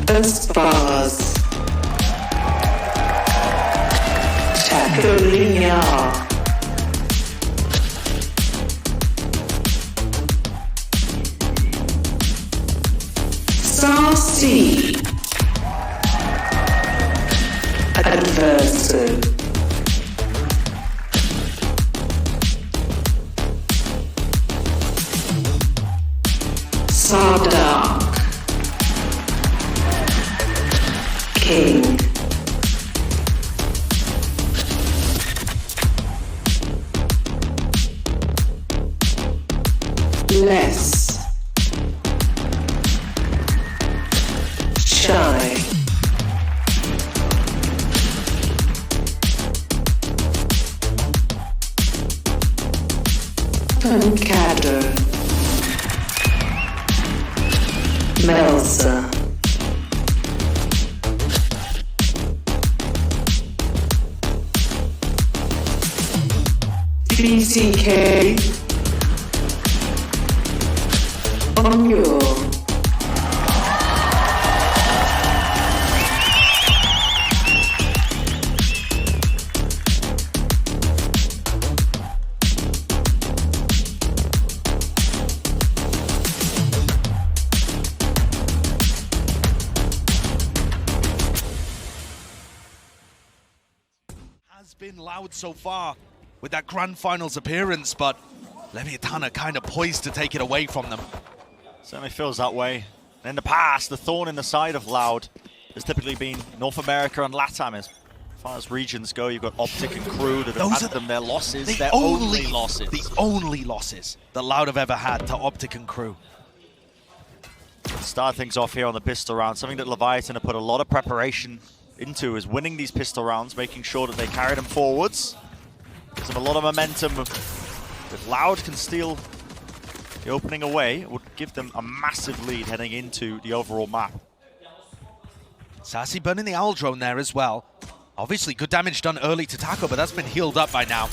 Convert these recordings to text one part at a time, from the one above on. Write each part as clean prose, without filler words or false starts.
Estambul. Tackling. Saucy. Adversary. Sardak. King. Less. Shy. Pancador. Melza. BCK. On your. Has been loud so far with that grand finals appearance, but Leviathan are kind of poised to take it away from them. Certainly feels that way. In the past, the thorn in the side of Loud has typically been North America and LATAM. As far as regions go, you've got Optic and Crew that have had them their losses, their only losses. The only losses that Loud have ever had to Optic and Crew. Start things off here on the pistol round. Something that Leviathan have put a lot of preparation into is winning these pistol rounds, making sure that they carry them forwards. Gives them a lot of momentum. If Loud can steal the opening away, it would give them a massive lead heading into the overall map. Sassy burning the Owl drone there as well. Obviously good damage done early to Taco, but that's been healed up by now.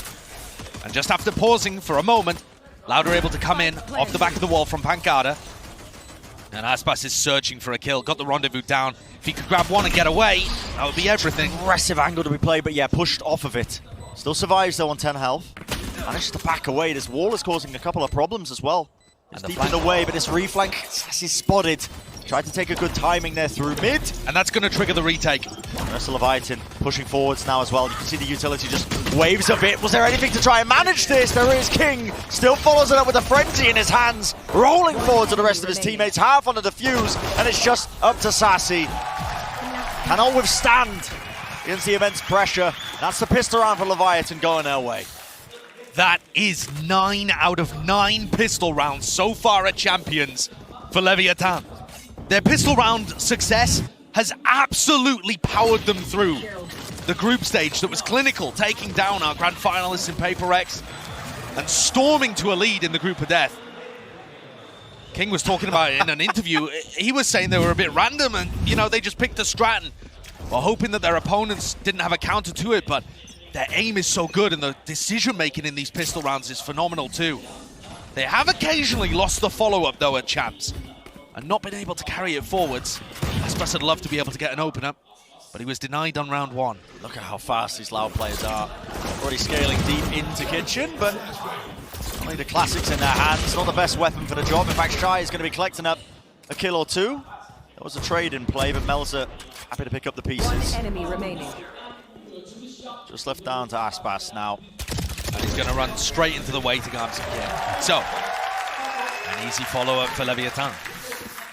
And just after pausing for a moment, Loud are able to come in off the back of the wall from Pancada. And Aspas is searching for a kill, got the rendezvous down. If he could grab one and get away, that would be everything. Aggressive angle to be played, but yeah, pushed off of it. Still survives though on 10 health. Manages to back away. This wall is causing a couple of problems as well. It's deep in the way, but this reflank, Sassy's spotted. Tried to take a good timing there through mid. And that's going to trigger the retake. Rest of Leviathan pushing forwards now as well. You can see the utility just waves a bit. Was there anything to try and manage this? There is King. Still follows it up with a frenzy in his hands. Rolling forward to the rest of his teammates. Half on the defuse. And it's just up to Sassy. Cannot withstand against the immense pressure. That's the pistol round for Leviathan going their way. That is 9 out of 9 pistol rounds so far at Champions for Leviathan. Their pistol round success has absolutely powered them through the group stage that was clinical, taking down our grand finalists in Paper X and storming to a lead in the group of death. King was talking about it in an interview. He was saying they were a bit random and, you know, they just picked a strat and were hoping that their opponents didn't have a counter to it, but their aim is so good and the decision-making in these pistol rounds is phenomenal too. They have occasionally lost the follow-up though at Champs and not been able to carry it forwards. Aspas would love to be able to get an opener, but he was denied on round 1. Look at how fast these Loud players are. Already scaling deep into Kitchen, but only the classics in their hands. Not the best weapon for the job. In fact, Shy is going to be collecting up a kill or two. There was a trade in play, but Melza happy to pick up the pieces. Enemy remaining. Just left down to Aspas now. And he's going to run straight into the waiting arms again. So, an easy follow-up for Leviathan.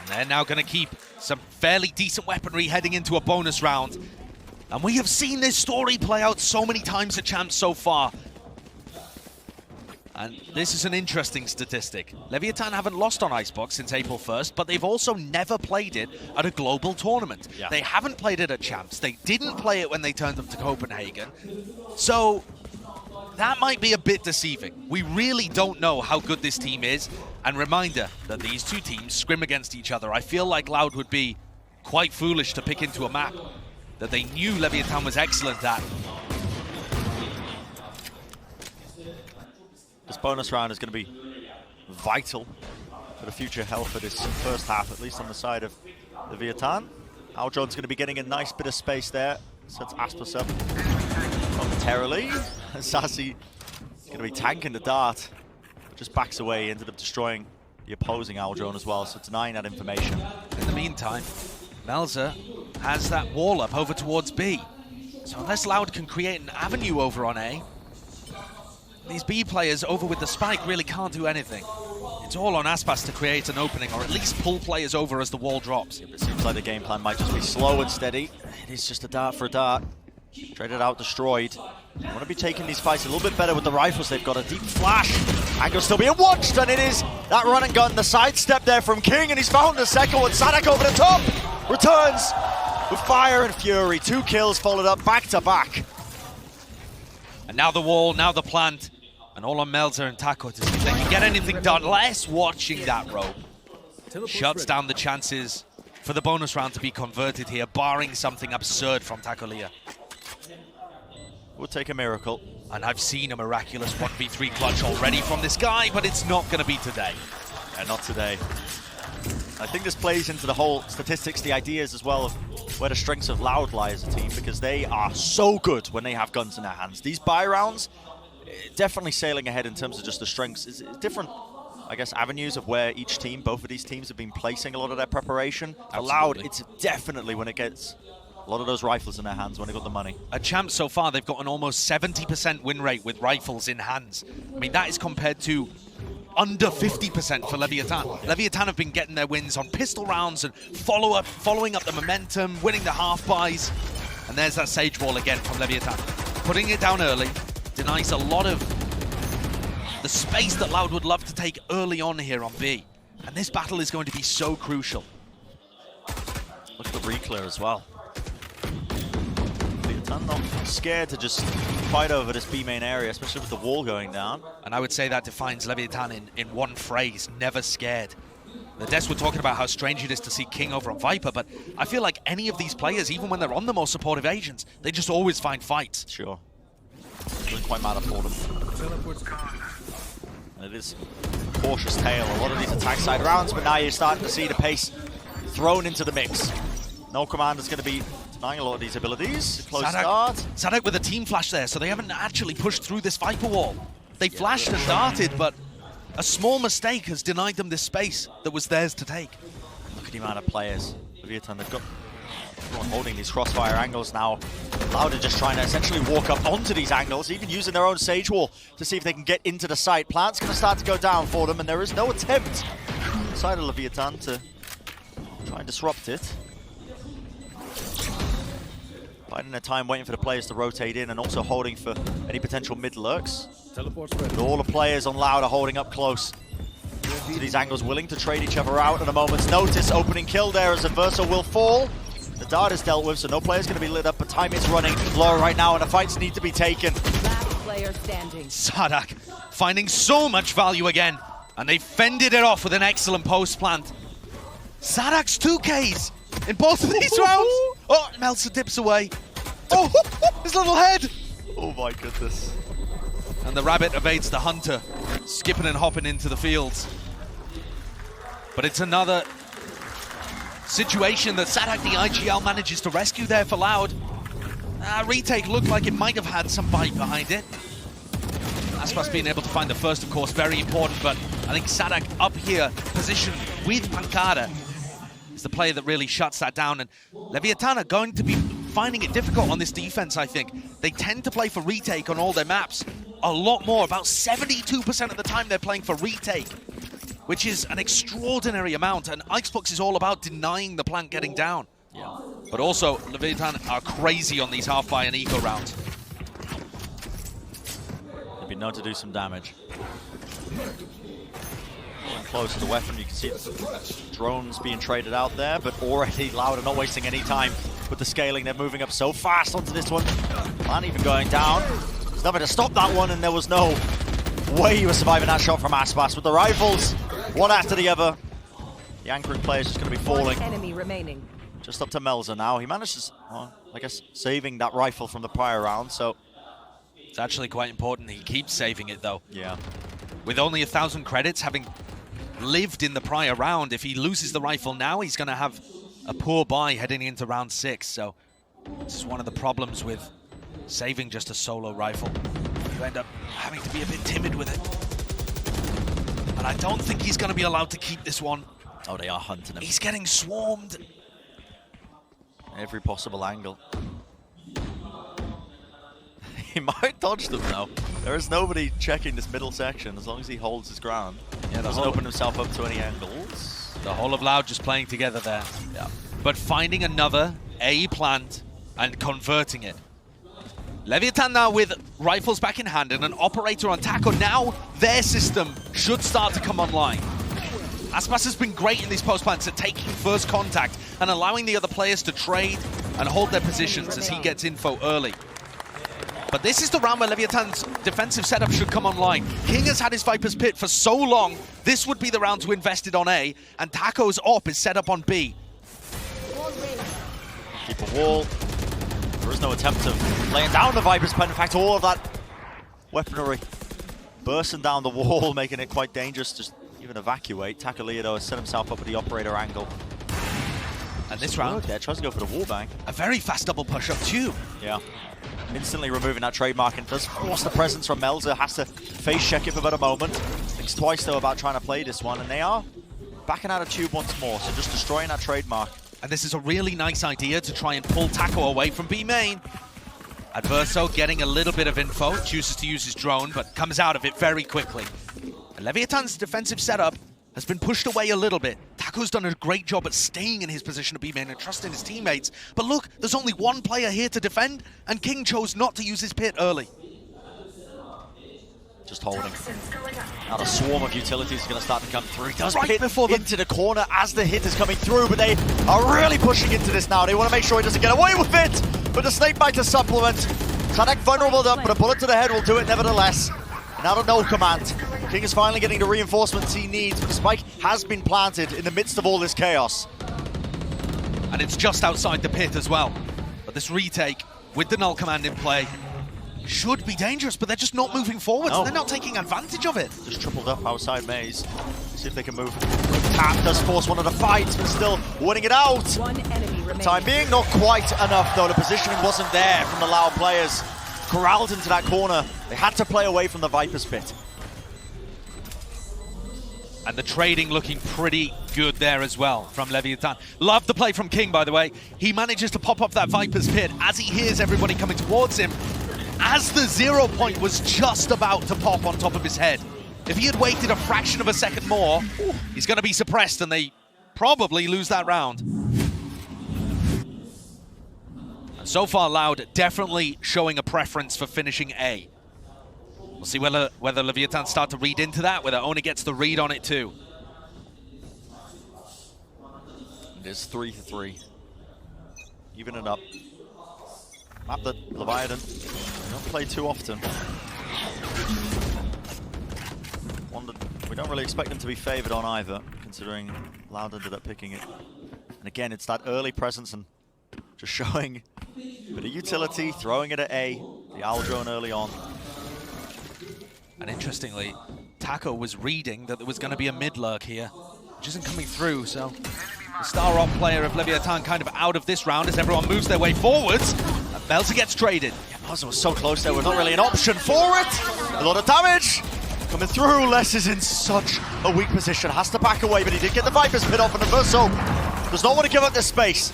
And they're now going to keep some fairly decent weaponry heading into a bonus round. And we have seen this story play out so many times at Champs so far. And this is an interesting statistic. Leviathan haven't lost on Icebox since April 1st, but they've also never played it at a global tournament. Yeah. They haven't played it at Champs. They didn't play it when they turned up to Copenhagen. So that might be a bit deceiving. We really don't know how good this team is. And reminder that these two teams scrim against each other. I feel like Loud would be quite foolish to pick into a map that they knew Leviathan was excellent at. This bonus round is going to be vital for the future health of this first half, at least on the side of Leviathan. Aljon's going to be getting a nice bit of space there. Sets Aspas up momentarily. Sassy going to be tanking the dart. Just backs away, ended up destroying the opposing Aljon as well, so denying that information. In the meantime, Melzer has that wall up over towards B. So unless Loud can create an avenue over on A, these B players over with the spike really can't do anything. It's all on Aspas to create an opening, or at least pull players over as the wall drops. It seems like the game plan might just be slow and steady. It is just a dart for a dart. Traded out, destroyed. They want to be taking these fights a little bit better with the rifles. They've got a deep flash. Angle still being watched, and it is that run and gun, the sidestep there from King, and he's found the second one. Sadak over the top, returns with fire and fury. 2 kills followed up back to back. And now the wall, now the plant, and all on Melzer and Taco to see if they can get anything done. Less watching that rope. Shuts down the chances for the bonus round to be converted here, barring something absurd from Takolia. Would take a miracle. And I've seen a miraculous 1v3 clutch already from this guy, but it's not going to be today. Yeah, not today. I think this plays into the whole statistics, the ideas as well of where the strengths of Loud lie as a team, because they are so good when they have guns in their hands. These buy rounds, definitely sailing ahead in terms of just the strengths. It's different, I guess, avenues of where each team, both of these teams have been placing a lot of their preparation. For Loud, it's definitely when it gets a lot of those rifles in their hands, when they got the money. A champ so far, they've got an almost 70% win rate with rifles in hands. I mean, that is compared to under 50% for Leviathan. Leviathan have been getting their wins on pistol rounds and following up the momentum, winning the half buys. And there's that Sage Wall again from Leviathan. Putting it down early denies a lot of the space that Loud would love to take early on here on B. And this battle is going to be so crucial. Look at the reclear as well. Leviathan not scared to just fight over this B main area, especially with the wall going down. And I would say that defines Leviathan in one phrase: never scared. The Des were talking about how strange it is to see King over on Viper, but I feel like any of these players, even when they're on the more supportive agents, they just always find fights. Sure. Doesn't quite matter for them. And it is a cautious tale. A lot of these attack side rounds, but now you're starting to see the pace thrown into the mix. No Commander's going to be denying a lot of these abilities. Close start. Sadak with a team flash there, so they haven't actually pushed through this Viper wall. They flashed and darted, but a small mistake has denied them this space that was theirs to take. Look at the amount of players. Leviathan, they've got everyone holding these crossfire angles now. Loud are just trying to essentially walk up onto these angles, even using their own Sage Wall to see if they can get into the site. Plant's going to start to go down for them, and there is no attempt inside of Leviathan to try and disrupt it. Biding their time, waiting for the players to rotate in, and also holding for any potential mid lurks. But all the players on Loud are holding up close to these angles, willing to trade each other out at a moment's notice. Opening kill there as a Verso will fall. The dart is dealt with, so no player's going to be lit up, but time is running low right now, and the fights need to be taken. Last player standing. Sadak finding so much value again, and they fended it off with an excellent post plant. Sadak's 2Ks in both of these rounds. Oh, Melzer dips away. Oh, his little head. Oh my goodness. And the rabbit evades the hunter, skipping and hopping into the fields. But it's another situation that Sadak the IGL manages to rescue there for Loud. Retake looked like it might have had some bite behind it. Aspas being able to find the first, of course, very important, but I think Sadak up here, positioned with Pancada, is the player that really shuts that down. And Leviathan are going to be finding it difficult on this defense, I think. They tend to play for retake on all their maps a lot more. About 72% of the time they're playing for retake, which is an extraordinary amount. And Icebox is all about denying the plant getting down. Yeah. But also, Leviathan are crazy on these half-buy and eco rounds. They've been known to do some damage. Close to the weapon, you can see drones being traded out there, but already Loud are not wasting any time with the scaling. They're moving up so fast onto this one. Plant even going down. There's nothing to stop that one, and there was no way he was surviving that shot from Aspas with the rifles, one after the other. The anchoring player is just going to be falling. One enemy remaining. Just up to Melzer now. He manages, well, I guess, saving that rifle from the prior round, so... It's actually quite important. He keeps saving it, though. Yeah. With only 1,000 credits, having lived in the prior round, if he loses the rifle now, he's going to have a poor buy heading into round 6, so this is one of the problems with saving just a solo rifle. You end up having to be a bit timid with it. And I don't think he's going to be allowed to keep this one. Oh, they are hunting him. He's getting swarmed. Every possible angle. He might dodge them now. There is nobody checking this middle section as long as he holds his ground. Yeah, doesn't open himself up to any angles. The whole of Loud just playing together there. Yeah. But finding another A plant and converting it. Leviathan now with rifles back in hand and an operator on Taco. Now their system should start to come online. Aspas has been great in these post plants at taking first contact and allowing the other players to trade and hold their positions as he gets info early. But this is the round where Leviathan's defensive setup should come online. King has had his Viper's Pit for so long, this would be the round to invest it on A, and Taco's op is set up on B. Keep a wall. There is no attempt of laying down the Viper's Pen. In fact, all of that weaponry bursting down the wall, making it quite dangerous to even evacuate. Takaleo has set himself up at the operator angle. And this round, there tries to go for the wallbang. A very fast double push up too. Yeah. Instantly removing that trademark and does force the presence from Melzer. Has to face check it for about a moment. Thinks twice though about trying to play this one, and they are backing out of tube once more, so just destroying that trademark. And this is a really nice idea to try and pull Taco away from B main. Adverso getting a little bit of info, chooses to use his drone, but comes out of it very quickly. And Leviathan's defensive setup has been pushed away a little bit. Taco's done a great job at staying in his position of B main and trusting his teammates. But look, there's only one player here to defend, and King chose not to use his pit early. Just holding. Now a swarm of utilities is going to start to come through. He does Right pit before into the corner as the hit is coming through, but they are really pushing into this now. They want to make sure he doesn't get away with it. But the snakebite to supplement. Sadek vulnerable up, but a bullet to the head will do it nevertheless. And out of no command. King is finally getting the reinforcements he needs, but the spike has been planted in the midst of all this chaos. And it's just outside the pit as well. But this retake, with the null command in play, should be dangerous, but they're just not moving forward, so they're not taking advantage of it. Just tripled up outside maze. See if they can move. Tap does force one of the fights, but still winning it out. One enemy remaining. Time being, not quite enough though. The positioning wasn't there from the Lao players. Corralled into that corner. They had to play away from the Viper's Pit. And the trading looking pretty good there as well from Leviathan. Love the play from King, by the way. He manages to pop up that Viper's Pit as he hears everybody coming towards him. As the 0 point was just about to pop on top of his head. If he had waited a fraction of a second more, he's going to be suppressed and they probably lose that round. And so far, Loud definitely showing a preference for finishing A. We'll see whether Leviathan start to read into that, whether Ona gets the read on it too. It is 3-3. Even it up. Map that Leviathan don't play too often. One that we don't really expect them to be favored on either, considering Loud ended up picking it. And again, it's that early presence and just showing a bit of utility, throwing it at A, the owl drone early on. And interestingly, Taco was reading that there was going to be a mid-lurk here, which isn't coming through, so the star-op player of Leviathan kind of out of this round as everyone moves their way forwards. And Melzer gets traded. Yeah, Melzer was so close there, was not really an option for it. A lot of damage coming through. Les is in such a weak position, has to back away, but he did get the Viper's Pit off, and Adverso does not want to give up this space.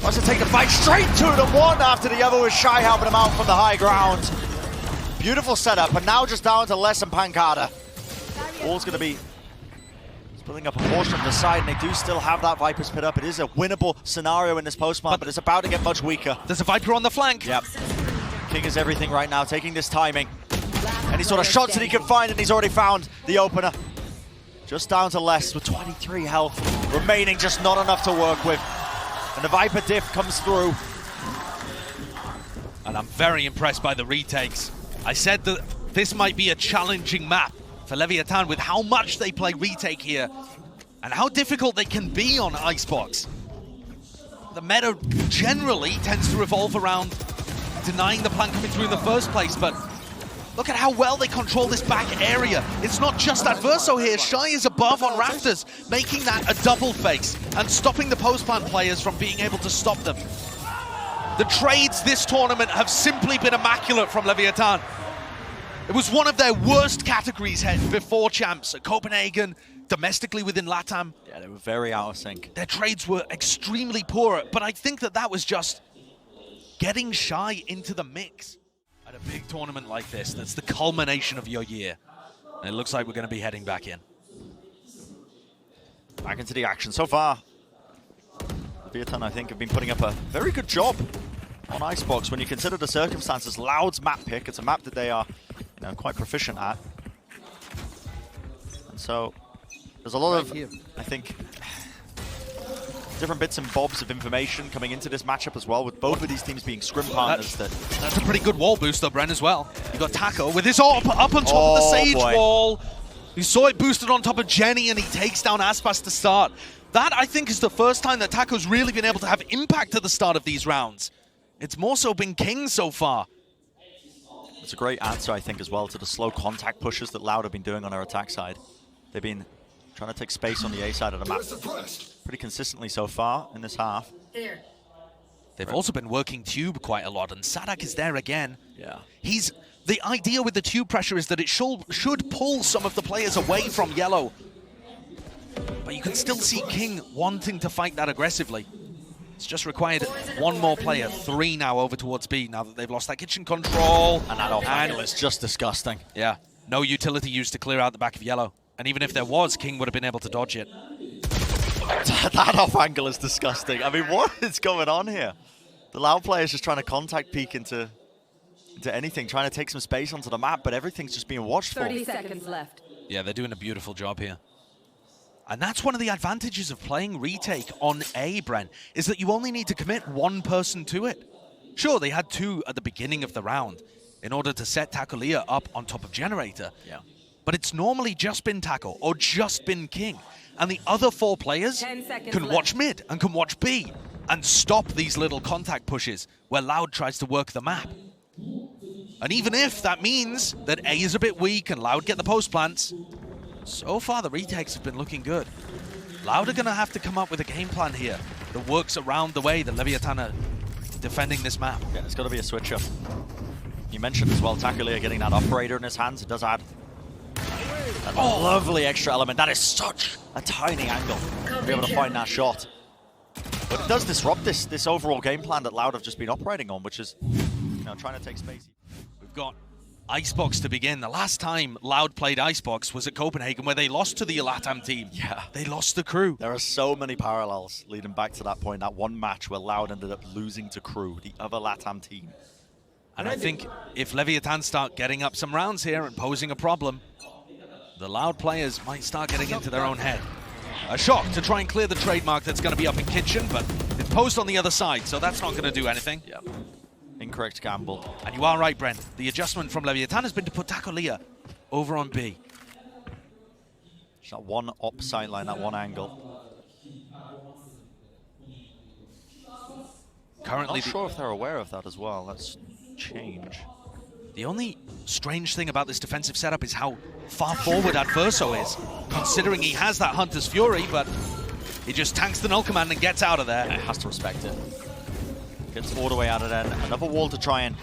Wants to take the fight straight to the one after the other, with Shy helping him out from the high ground. Beautiful setup, and now just down to Les and Pancada. All's going to be splitting up a portion of the side, and they do still have that Viper's Pit up. It is a winnable scenario in this postman, but it's about to get much weaker. There's a Viper on the flank. Yep. King is everything right now, taking this timing. Any sort of shots that he can find, and he's already found the opener. Just down to Les with 23 health remaining, just not enough to work with. And the Viper diff comes through. And I'm very impressed by the retakes. I said that this might be a challenging map for Leviathan with how much they play retake here and how difficult they can be on Icebox. The meta generally tends to revolve around denying the plan coming through in the first place, but Look at how well they control this back area. It's not just Adverso here. Shy is above on Rafters, making that a double face and stopping the post-plant players from being able to stop them. The trades this tournament have simply been immaculate from Leviathan. It was one of their worst categories before champs at Copenhagen, domestically within LATAM. Yeah, they were very out of sync. Their trades were extremely poor, but I think that was just getting Shy into the mix. At a big tournament like this, that's the culmination of your year. And it looks like we're going to be heading back in. Back into the action. So far, Leviathan, I think, have been putting up a very good job on Icebox. When you consider the circumstances, Loud's map pick, it's a map that they are, you know, quite proficient at. And so there's a lot of, I think, different bits and bobs of information coming into this matchup as well, with both of these teams being scrim partners. That's a pretty good wall boost though, Bren, as well. You got Taco with his AWP up on top of the Sage wall. You saw it boosted on top of Jenny, and he takes down Aspas to start. That, I think, is the first time that Taco's really been able to have impact at the start of these rounds. It's more so been King so far. It's a great answer, I think, as well, to the slow contact pushes that Loud have been doing on their attack side. They've been trying to take space on the A side of the map pretty consistently so far in this half. They've also been working tube quite a lot, and Sadak is there again. Yeah. The idea with the tube pressure is that it should pull some of the players away from yellow. But you can still see King wanting to fight that aggressively. It's just required one more player, 3 now over towards B, now that they've lost that kitchen control. And that off angle is just disgusting. Yeah, no utility used to clear out the back of yellow. And even if there was, King would have been able to dodge it. That off angle is disgusting. I mean, what is going on here? The Loud player is just trying to contact peek into anything, trying to take some space onto the map, but everything's just being watched for. 30 seconds left. Yeah, they're doing a beautiful job here. And that's one of the advantages of playing retake on A, Bren, is that you only need to commit one person to it. Sure, they had 2 at the beginning of the round in order to set Tacolia up on top of Generator. Yeah. But it's normally just been Taco or just been King. And the other 4 players can watch mid and can watch B and stop these little contact pushes where Loud tries to work the map. And even if that means that A is a bit weak and Loud get the post plants, so far the retakes have been looking good. Loud are going to have to come up with a game plan here that works around the way that Leviathan are defending this map. Yeah, there's got to be a switch up. You mentioned as well Tacolia getting that operator in his hands. It does add a lovely extra element. That is such a tiny angle to be able to find that shot. But it does disrupt this overall game plan that Loud have just been operating on, which is, you know, trying to take space. We've got Icebox to begin. The last time Loud played Icebox was at Copenhagen, where they lost to the LATAM team. Yeah. They lost the crew. There are so many parallels leading back to that point, that one match where Loud ended up losing to crew, the other LATAM team. And I think if Leviathan start getting up some rounds here and posing a problem, the Loud players might start getting into their own head. A shot to try and clear the trademark that's going to be up in kitchen, but it's posed on the other side, so that's not going to do anything. Yeah. Incorrect gamble. And you are right, Brent. The adjustment from Leviathan has been to put Tacolia over on B. Just that one op sideline, that one angle. Currently, Not sure if they're aware of that as well. That's change. The only strange thing about this defensive setup is how far forward Adverso is, considering he has that Hunter's Fury, but he just tanks the null command and gets out of there. Yeah, it has to respect it. Gets all the way out of there. Another wall to try and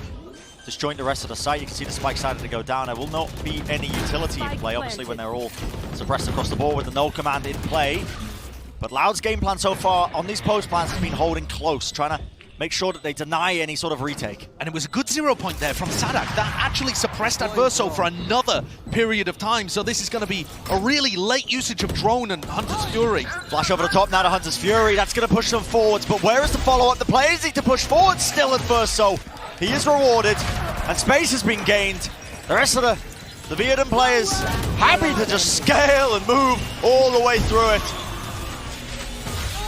disjoint the rest of the site. You can see the spike starting to go down. There will not be any utility in play, obviously, when they're all suppressed across the board with the null command in play. But Loud's game plan so far on these post plans has been holding close, trying to make sure that they deny any sort of retake. And it was a good 0 point there from Sadak. That actually suppressed Adverso for another period of time. So this is going to be a really late usage of drone and Hunter's Fury. Flash over the top now to Hunter's Fury. That's going to push them forwards. But where is the follow-up? The players need to push forward still Adverso. He is rewarded. And space has been gained. The rest of the Leviathan players happy to just scale and move all the way through it.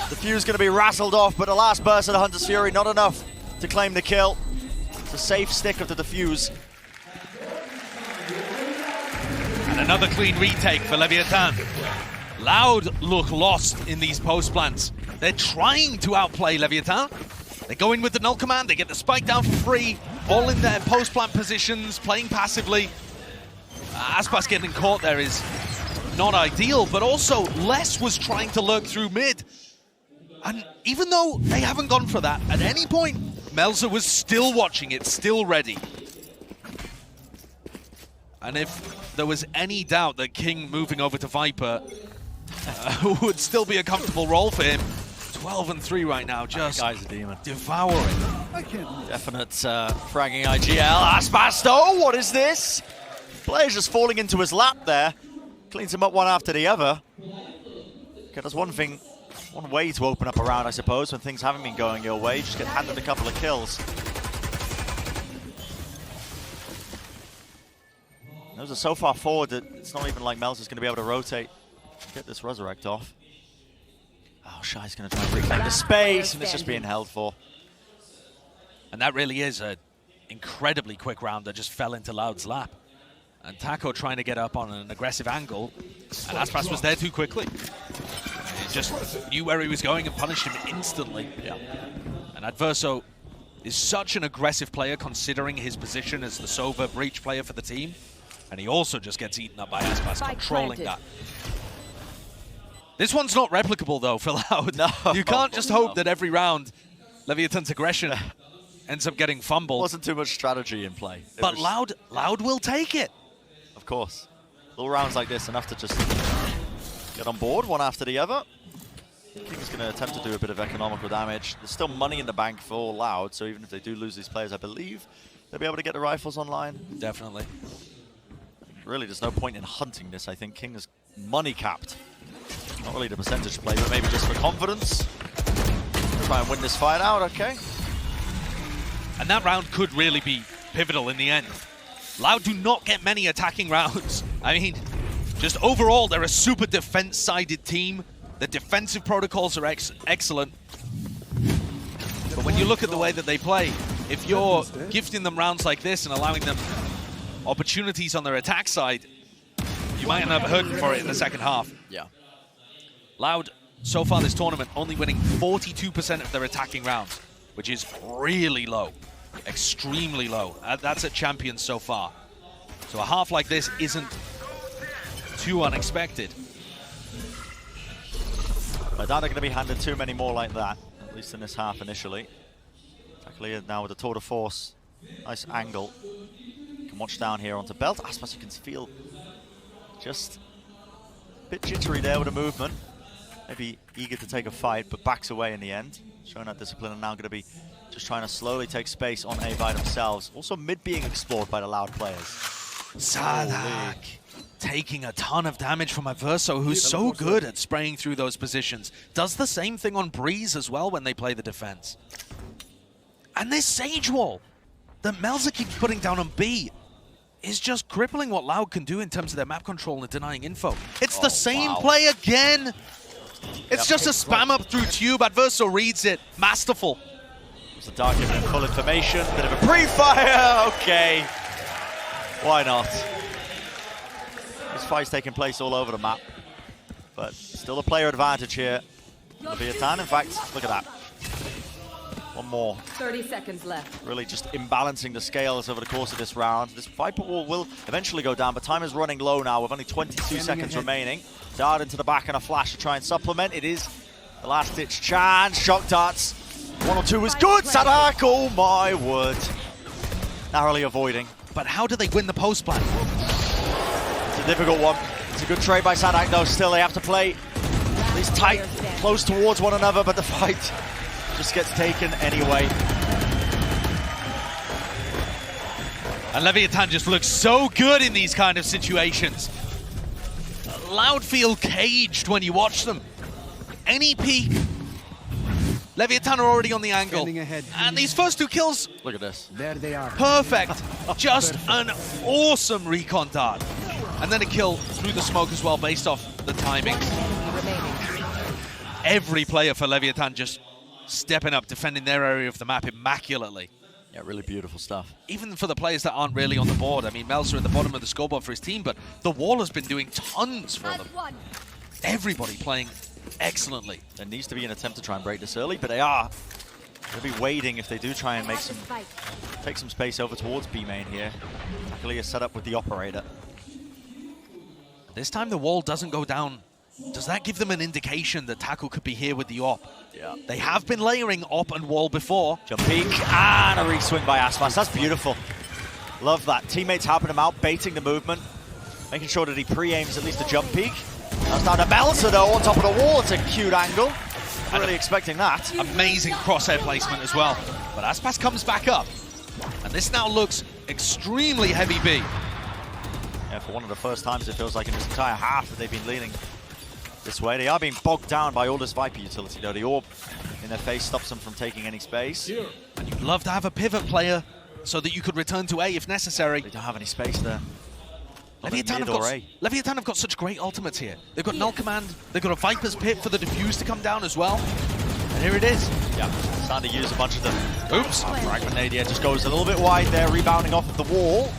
The fuse going to be rattled off, but the last burst of the Hunter's Fury, not enough to claim the kill. It's a safe stick of the defuse. And another clean retake for Leviathan. Loud look lost in these post plants. They're trying to outplay Leviathan. They go in with the null command, they get the spike down for free, all in their post plant positions, playing passively. Aspas getting caught there is not ideal, but also Les was trying to lurk through mid. And even though they haven't gone for that, at any point, Melzer was still watching it, still ready. And if there was any doubt that King moving over to Viper would still be a comfortable role for him, 12 and 3 right now, just guy's a demon. devouring. Definite fragging IGL. Aspas though, what is this? Player's just falling into his lap there. Cleans him up one after the other. Okay, that's one thing, one way to open up a round, I suppose, when things haven't been going your way. Just get handed a couple of kills. Those are so far forward that it's not even like Mel's is going to be able to rotate, get this resurrect off. Oh, Shy's going to try and reclaim the space, and it's just being held for. And that really is an incredibly quick round that just fell into Loud's lap. And Taco trying to get up on an aggressive angle, and Aspas was there too quickly. He just knew where he was going and punished him instantly. Yeah. And Adverso is such an aggressive player considering his position as the Sova breach player for the team. And he also just gets eaten up by Aspas, controlling that. This one's not replicable though for Loud. No. You can't just hope that every round Leviathan's aggression ends up getting fumbled. Wasn't too much strategy in play. But Loud will take it. Of course. Little rounds like this, enough to just get on board one after the other. King's going to attempt to do a bit of economical damage. There's still money in the bank for Loud, so even if they do lose these players, I believe they'll be able to get the rifles online. Definitely. Really, there's no point in hunting this. I think King is money capped. Not really the percentage play, but maybe just for confidence. Try and win this fight out, okay. And that round could really be pivotal in the end. Loud do not get many attacking rounds. I mean, just overall, they're a super defense-sided team. The defensive protocols are excellent. But when you look at the way that they play, if you're gifting them rounds like this and allowing them opportunities on their attack side, you might end up hurting for it in the second half. Yeah. Loud, so far this tournament, only winning 42% of their attacking rounds, which is really low. Extremely low. That's at Champions so far. So a half like this isn't too unexpected. I doubt they're going to be handed too many more like that, at least in this half initially. Taklia now with a tour de force. Nice angle. You can watch down here onto Belt. Aspas, you can feel just a bit jittery there with the movement. Maybe eager to take a fight, but backs away in the end. Showing that discipline and now going to be just trying to slowly take space on A by themselves. Also mid being explored by the Loud players. Sadak taking a ton of damage from Adverso, who's so good at spraying through those positions. Does the same thing on Breeze as well when they play the defense. And this Sage Wall that Melzer keeps putting down on B is just crippling what Loud can do in terms of their map control and denying info. It's the same play again. It's just a spam up through tube. Adverso reads it. Masterful. The Dark giving him full information. Bit of a pre-fire. Okay. Why not? This fight's taking place all over the map. But still a player advantage here. Leviathan, in fact, look at that. One more. 30 seconds left. Really just imbalancing the scales over the course of this round. This Viper wall will eventually go down, but time is running low now with only 22 seconds remaining. Dart into the back and a flash to try and supplement. It is the last-ditch chance. Shock darts. 1 or 2 is good. Sadak, oh my word. Narrowly avoiding. But how do they win the post plan? It's a difficult one. It's a good trade by Sadak though. Still, they have to play at least tight, close towards one another, but the fight just gets taken anyway. And Leviathan just looks so good in these kind of situations. Loud feel caged when you watch them. Any peek, Leviathan are already on the angle. And these first 2 kills, Look at this. There they are. perfect. Just an awesome recon dart. And then a kill through the smoke as well based off the timing. Every player for Leviathan just stepping up, defending their area of the map immaculately. Yeah, really beautiful stuff. Even for the players that aren't really on the board. I mean, Melzer at the bottom of the scoreboard for his team, but the wall has been doing tons for them. Everybody playing excellently. There needs to be an attempt to try and break this early, but they are. They'll be waiting if they do try and take some space over towards B main here. Luckily, is set up with the operator. This time the wall doesn't go down. Does that give them an indication that Tackle could be here with the AWP? Yeah. They have been layering AWP and wall before. Jump peek and a re-swing by Aspas. That's beautiful. Love that. Teammates helping him out, baiting the movement, making sure that he pre-aims at least a jump peek. That's down to Melzer though on top of the wall. It's a cute angle. Not really expecting that. Amazing crosshair placement as well. But Aspas comes back up. And this now looks extremely heavy B. Yeah, for one of the first times it feels like in this entire half that they've been leaning this way. They are being bogged down by all this Viper utility though. The orb in their face stops them from taking any space. And you'd love to have a pivot player so that you could return to A if necessary. They don't have any space there. Leviathan have got such great ultimates here. They've got Null Command, they've got a Viper's Pit for the defuse to come down as well. And here it is. Yeah, starting to use a bunch of them. Oops. Fragment Nadia just goes a little bit wide there, rebounding off of the wall.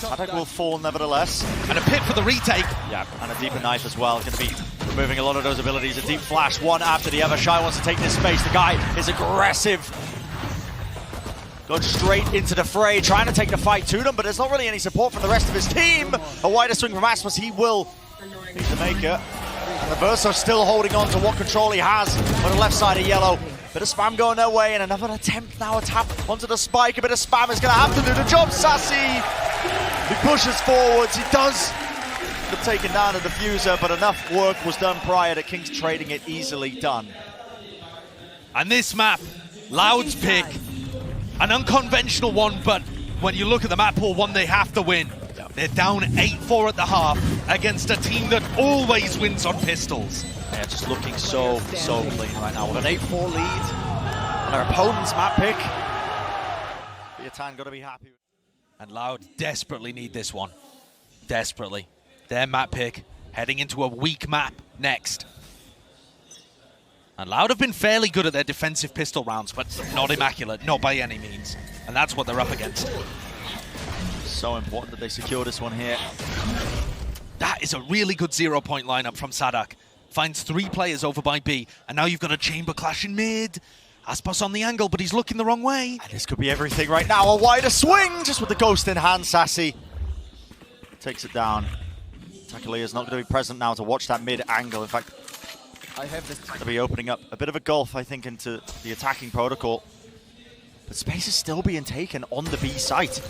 Attack will fall nevertheless. And a Pit for the retake. Yeah, and a deeper knife as well. Going to be removing a lot of those abilities. A deep flash, one after the other. Shy wants to take this space. The guy is aggressive. Going straight into the fray, trying to take the fight to them, but there's not really any support from the rest of his team. A wider swing from Aspas, he will need to make it. And the Verso still holding on to what control he has on the left side of yellow. Bit of spam going their way, and another attempt now, a tap onto the spike. A bit of spam is going to have to do the job. Sassy, he pushes forwards, he does end up taking down the diffuser, but enough work was done prior that King's trading it easily done. And this map, Loud's pick, an unconventional one, but when you look at the map pool, one they have to win. They're down 8-4 at the half against a team that always wins on pistols. Yeah, just looking so clean right now. With an 8-4 lead on their opponent's map pick. Leviathan got to be happy. And Loud desperately need this one. Desperately. Their map pick heading into a weak map next. And Loud have been fairly good at their defensive pistol rounds, but not immaculate, not by any means. And that's what they're up against. So important that they secure this one here. That is a really good 0-point lineup from Sadak. Finds 3 players over by B, and now you've got a chamber clash in mid. Aspas on the angle, but he's looking the wrong way. And this could be everything right now. A wider swing, just with the ghost in hand. Sassy takes it down. Takalea is not going to be present now to watch that mid angle. In fact, I have this to be opening up a bit of a gulf, I think, into the attacking protocol. But space is still being taken on the B site.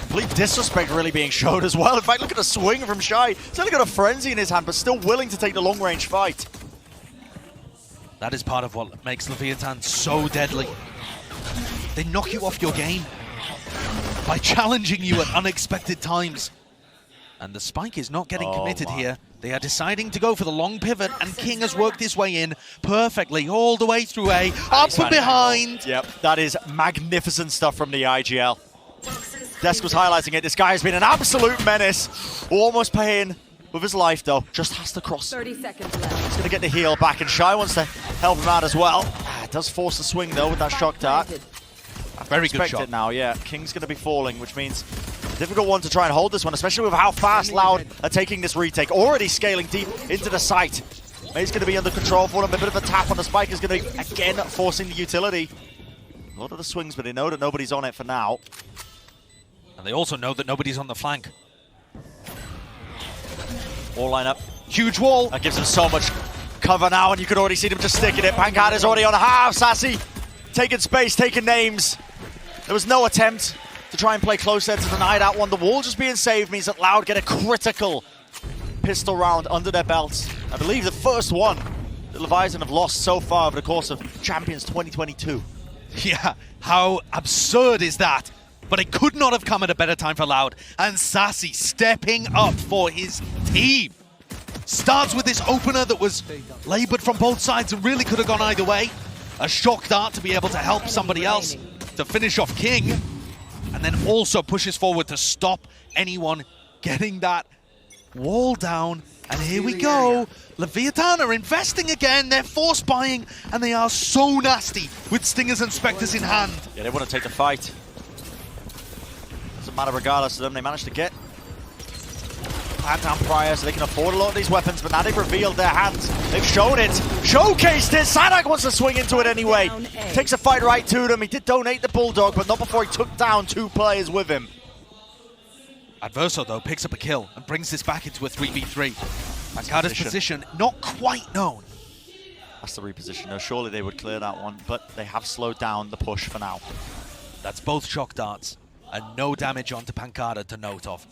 Complete disrespect really being showed as well. In fact, look at the swing from Shy. He's only got a frenzy in his hand, but still willing to take the long-range fight. That is part of what makes Leviathan so deadly. They knock you off your game by challenging you at unexpected times. And the spike is not getting committed here. They are deciding to go for the long pivot, and King has worked his way in perfectly all the way through A, up and behind. Yep, that is magnificent stuff from the IGL. Desk was highlighting it. This guy has been an absolute menace. Almost paying with his life, though. Just has to cross. 30 seconds left. He's going to get the heal back, and Shy wants to help him out as well. It does force the swing, though, with that shock dart. Very good shot. It now, yeah. King's going to be falling, which means a difficult one to try and hold this one, especially with how fast Loud are taking this retake. Already scaling deep into the site. May's going to be under control for him. A bit of a tap on the spike is going to be, again, forcing the utility. A lot of the swings, but they know that nobody's on it for now. And they also know that nobody's on the flank. Wall line up. Huge wall. That gives him so much cover now, and you can already see them just sticking it. Pancard is already on a half. Sassy taking space, taking names. There was no attempt to try and play close there to deny that one. The wall just being saved means that Loud get a critical pistol round under their belts. I believe the first one that Leviathan have lost so far over the course of Champions 2022. Yeah, how absurd is that? But it could not have come at a better time for Loud. And Sassy stepping up for his team. Starts with this opener that was labored from both sides and really could have gone either way. A shock dart to be able to help somebody else to finish off King. And then also pushes forward to stop anyone getting that wall down. And here we go. Leviathan are investing again. They're force buying, and they are so nasty with Stingers and Spectres in hand. Yeah, they want to take the fight. Doesn't matter regardless of them. They managed to get hand down prior, so they can afford a lot of these weapons, but now they've revealed their hands. They've shown it, showcased it. Sadak wants to swing into it anyway. Takes a fight right to them. He did donate the Bulldog, but not before he took down 2 players with him. Adverso, though, picks up a kill and brings this back into a 3v3. Pancada's position not quite known. That's the reposition. Though. Surely they would clear that one, but they have slowed down the push for now. That's both shock darts and no damage onto Pancada to note of.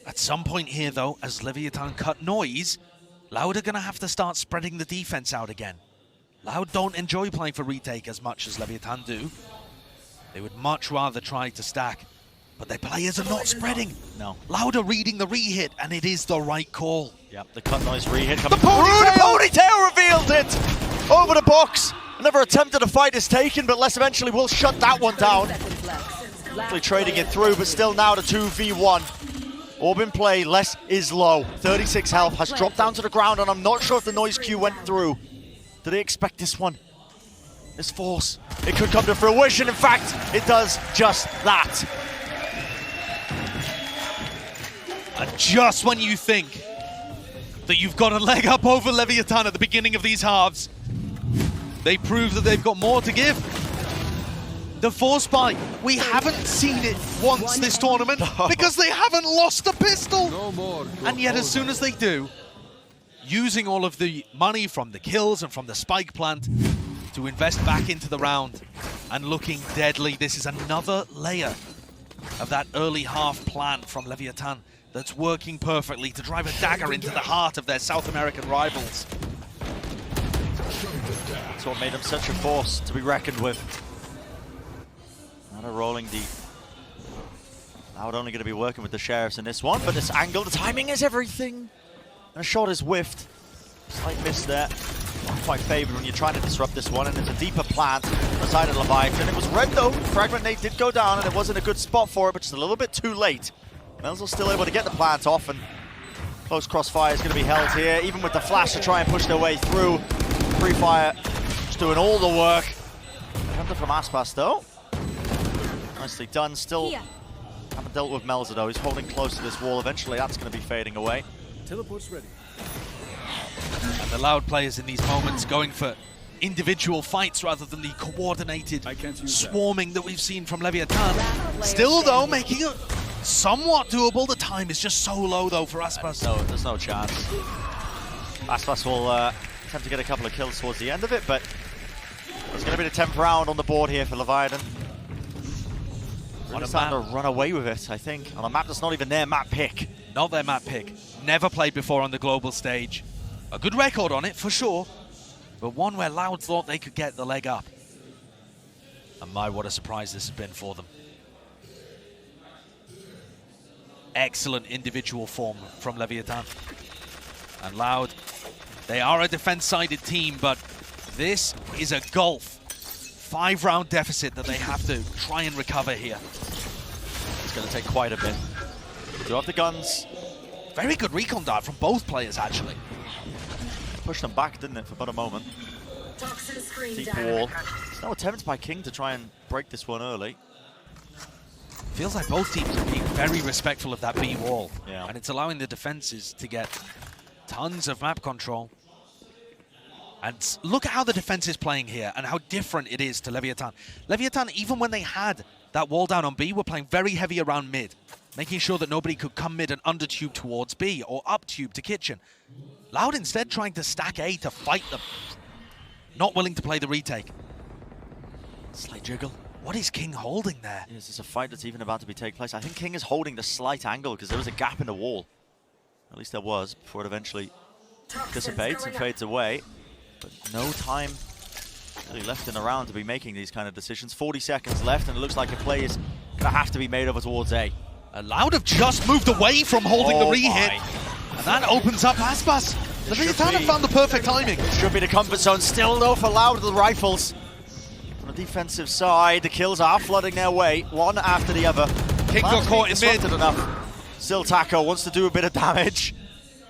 At some point here, though, as Leviathan cut noise, Loud are going to have to start spreading the defense out again. Loud don't enjoy playing for retake as much as Leviathan do. They would much rather try to stack, but their players are not spreading. No. Loud are reading the re-hit, and it is the right call. Yep, the cut noise re-hit coming through. The ponytail revealed it! Over the box. Another attempt at a fight is taken, but Les eventually will shut that one down. Quickly trading it through, but still now to 2v1. Orb in play, Les is low. 36 health, has dropped down to the ground, and I'm not sure if the noise cue went through. Did they expect this one? This force, it could come to fruition. In fact, it does just that. And just when you think that you've got a leg up over Leviathan at the beginning of these halves, they prove that they've got more to give. The force buy, we haven't seen it once this tournament because they haven't lost a pistol. And yet as soon as they do, using all of the money from the kills and from the spike plant to invest back into the round and looking deadly. This is another layer of that early half plan from Leviathan that's working perfectly to drive a dagger into the heart of their South American rivals. That's what made them such a force to be reckoned with. Not a rolling deep. Now only going to be working with the Sheriffs in this one, but this angle, the timing is everything. And a shot is whiffed. Slight miss there. Not quite favored when you're trying to disrupt this one, and there's a deeper plant on the side of Leviathan. It was red though. Fragment Nate did go down, and it wasn't a good spot for it, but just a little bit too late. Mel's still able to get the plant off, and close crossfire is going to be held here, even with the flash to try and push their way through. Free fire just doing all the work. Hunter from Aspas though. Nicely done. Still haven't dealt with Melza though. He's holding close to this wall. Eventually that's going to be fading away. Teleport's ready. And the Loud players in these moments going for individual fights rather than the coordinated swarming that we've seen from Leviathan. Still though, making it somewhat doable. The time is just so low though for Aspas. No, there's no chance. Aspas will attempt to get a couple of kills towards the end of it, but there's going to be the 10th round on the board here for Leviathan. They're starting to run away with it, I think, on a map that's not even their map pick. Not their map pick. Never played before on the global stage. A good record on it, for sure, but one where Loud thought they could get the leg up. And my, what a surprise this has been for them. Excellent individual form from Leviathan. And Loud, they are a defense-sided team, but this is a gulf. 5-round deficit that they have to try and recover here. It's going to take quite a bit. Do have the guns. Very good recon dart from both players, actually. Pushed them back, didn't it, for about a moment. Deep wall. There's no attempts by King to try and break this one early. Feels like both teams are being very respectful of that B wall. Yeah. And it's allowing the defenses to get tons of map control. And look at how the defense is playing here and how different it is to Leviathan. Leviathan, even when they had that wall down on B, were playing very heavy around mid, making sure that nobody could come mid and undertube towards B or uptube to kitchen. Loud instead trying to stack A to fight them. Not willing to play the retake. Slight jiggle. What is King holding there? Is this a fight that's even about to be taking place? I think King is holding the slight angle because there was a gap in the wall. At least there was, before it eventually dissipates and fades away. But no time really left in the round to be making these kind of decisions. 40 seconds left, and it looks like a play is going to have to be made over towards A. Loud have just moved away from holding the re-hit. And that opens up Aspas. Leviathan have found the perfect timing. It should be the comfort zone still though for Loud with the rifles. On the defensive side, the kills are flooding their way, one after the other. King got caught in mid. Enough. Still Taco wants to do a bit of damage.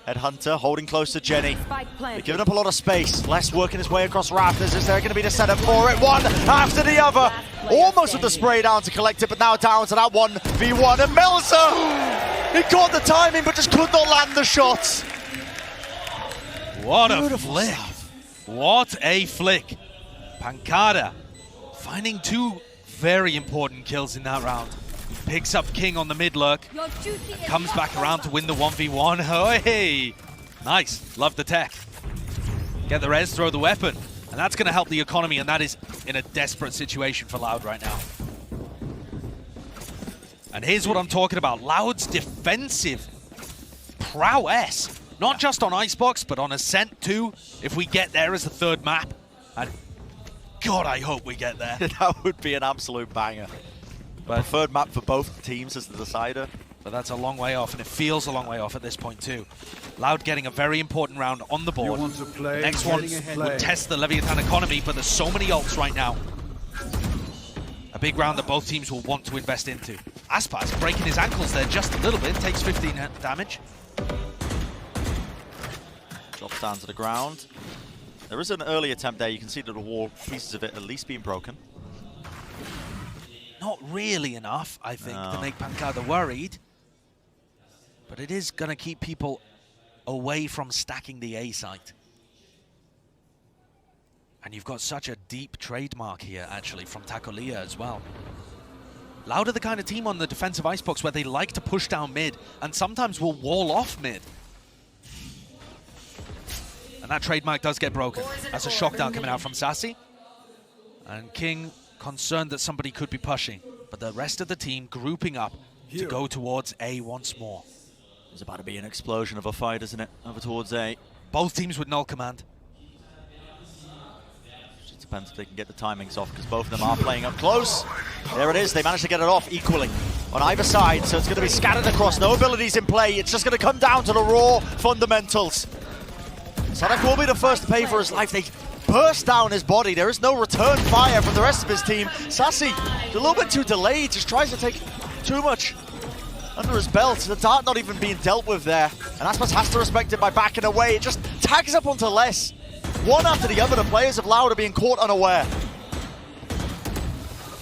Headhunter holding close to Jenny. They're giving up a lot of space. Les working his way across rafters. Is there going to be the setup for it? One after the other. Almost with the spray down to collect it, but now down to that 1v1. And Melza! He caught the timing, but just could not land the shots. What a flick. What a flick. Pancada finding two very important kills in that round. Picks up King on the mid lurk. And comes back around to win the 1v1. Oh, hey! Nice. Love the tech. Get the res, throw the weapon. And that's going to help the economy, and that is in a desperate situation for Loud right now. And here's what I'm talking about. Loud's defensive prowess. Not just on Icebox, but on Ascent too, if we get there as the third map. And God, I hope we get there. That would be an absolute banger. But preferred map for both teams as the decider. But that's a long way off, and it feels a long way off at this point too. Loud getting a very important round on the board. The next one would test the Leviathan economy, but there's so many ults right now. A big round that both teams will want to invest into. Aspas breaking his ankles there just a little bit, takes 15 damage. Drops down to the ground. There is an early attempt there. You can see that the wall, pieces of it at least being broken. Not really enough, I think, to make Pancada worried. But it is going to keep people away from stacking the A site. And you've got such a deep trademark here, actually, from Tacolia as well. Loud are the kind of team on the defensive icebox where they like to push down mid, and sometimes will wall off mid. And that trademark does get broken. That's a shockdown coming out from Sassy. And King concerned that somebody could be pushing, but the rest of the team grouping up to go towards A once more. There's about to be an explosion of a fight, isn't it? Over towards A. Both teams with null command. Just depends if they can get the timings off, because both of them are playing up close. There it is. They managed to get it off equally on either side, so it's going to be scattered across. No abilities in play. It's just going to come down to the raw fundamentals. Sadak will be the first to pay for his life. They burst down his body. There is no return fire from the rest of his team. Sassy, a little bit too delayed, just tries to take too much under his belt. The dart not even being dealt with there. And Aspas has to respect it by backing away. It just tags up onto less. One after the other, the players of Loud are being caught unaware.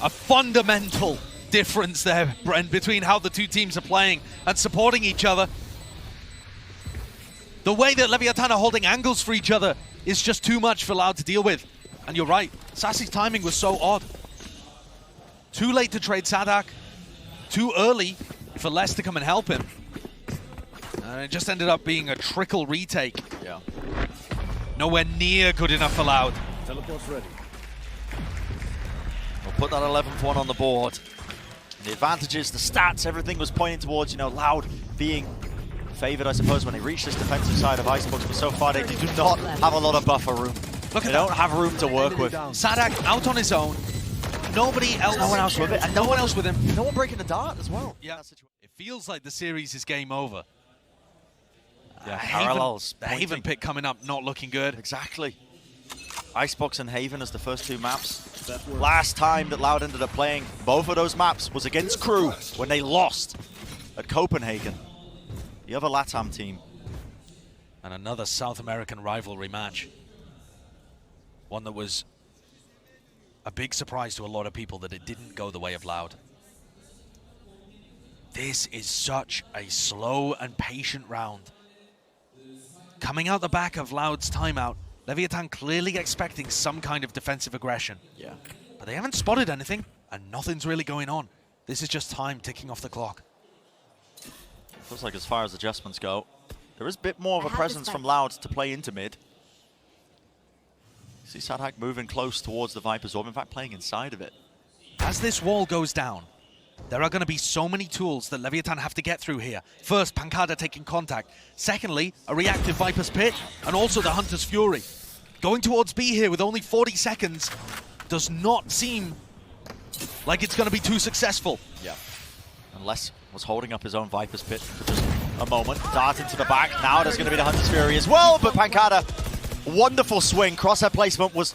A fundamental difference there, Brent, between how the two teams are playing and supporting each other. The way that Leviathan are holding angles for each other is just too much for Loud to deal with. And you're right, Sassy's timing was so odd. Too late to trade Sadak, too early for Les to come and help him. And it just ended up being a trickle retake. Yeah. Nowhere near good enough for Loud. Teleport's ready. We'll put that 11th one on the board. And the advantages, the stats, everything was pointing towards, you know, Loud being favored, I suppose, when they reach this defensive side of Icebox, but so far they do not have a lot of buffer room. They don't have room to work with. Sadak out on his own. Nobody else. No one else with it. And no one else with him. No one breaking the dart as well. Yeah. It feels like the series is game over. Yeah, parallels. The Haven pick coming up, not looking good. Exactly. Icebox and Haven as the first two maps. Last time that Loud ended up playing both of those maps was against Crew when they lost at Copenhagen. The other LATAM team. And another South American rivalry match. One that was a big surprise to a lot of people that it didn't go the way of Loud. This is such a slow and patient round. Coming out the back of Loud's timeout, Leviathan clearly expecting some kind of defensive aggression. Yeah. But they haven't spotted anything, and nothing's really going on. This is just time ticking off the clock. Feels like as far as adjustments go, there is a bit more of a presence from Loud to play into mid. See Sadak moving close towards the Viper's Orb, in fact playing inside of it. As this wall goes down, there are going to be so many tools that Leviathan have to get through here. First, Pancada taking contact. Secondly, a reactive Viper's Pit, and also the Hunter's Fury. Going towards B here with only 40 seconds does not seem like it's going to be too successful. Yeah. Unless was holding up his own Viper's Pit for just a moment. Dart into the back. Now there's going to be the Hunter's Fury as well, but Pancada, wonderful swing. Crosshair placement was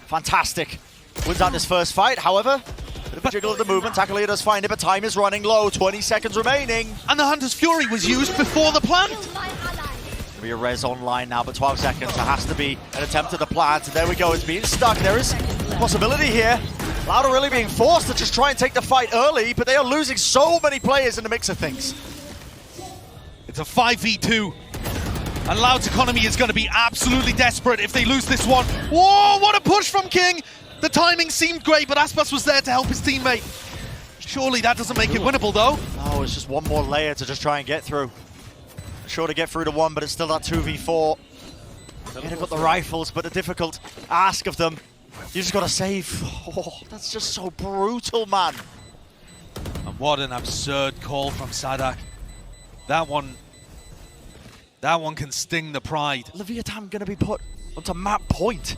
fantastic. Wins out his first fight, however, bit of a jiggle of the movement. Tacolia does find it, but time is running low. 20 seconds remaining. And the Hunter's Fury was used before the plant. There'll be a res online now, but 12 seconds. There has to be an attempt at the plant. And there we go, it's being stuck. There is a possibility here. Loud are really being forced to just try and take the fight early, but they are losing so many players in the mix of things. It's a 5v2. And Loud's economy is going to be absolutely desperate if they lose this one. Whoa, what a push from King! The timing seemed great, but Aspas was there to help his teammate. Surely that doesn't make it winnable, though. No, it's just one more layer to just try and get through. Sure to get through to one, but it's still that 2v4. Yeah, they've got the rifles, but the difficult ask of them, you just got to save. Oh, that's just so brutal, man. And what an absurd call from Sadak. That one can sting the pride. Leviathan going to be put onto map point.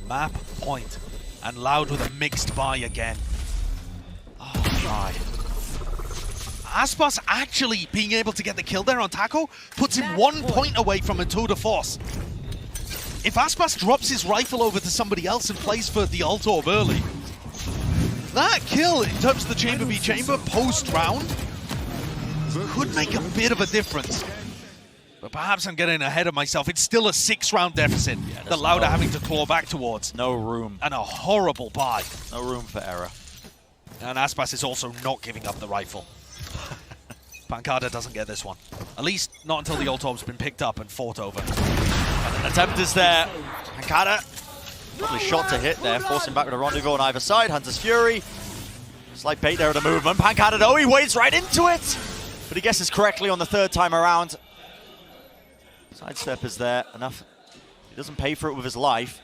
Map point. And Loud with a mixed buy again. Oh, my. Aspas actually being able to get the kill there on Taco puts him 1 point away from a tour de force. If Aspas drops his rifle over to somebody else and plays for the ult orb early, that kill in terms of the chamber v chamber post-round could make a bit of a difference. But perhaps I'm getting ahead of myself. It's still a 6-round deficit that Loud are having to claw back towards. No room. And a horrible buy. No room for error. And Aspas is also not giving up the rifle. Pancada doesn't get this one. At least not until the ult orb's been picked up and fought over. And an attempt is there. Pancada, probably shot to hit there, forcing back with a rendezvous on either side. Hunter's Fury. Slight bait there at the movement. Pancada, though, he wades right into it. But he guesses correctly on the third time around. Sidestep is there. Enough. He doesn't pay for it with his life.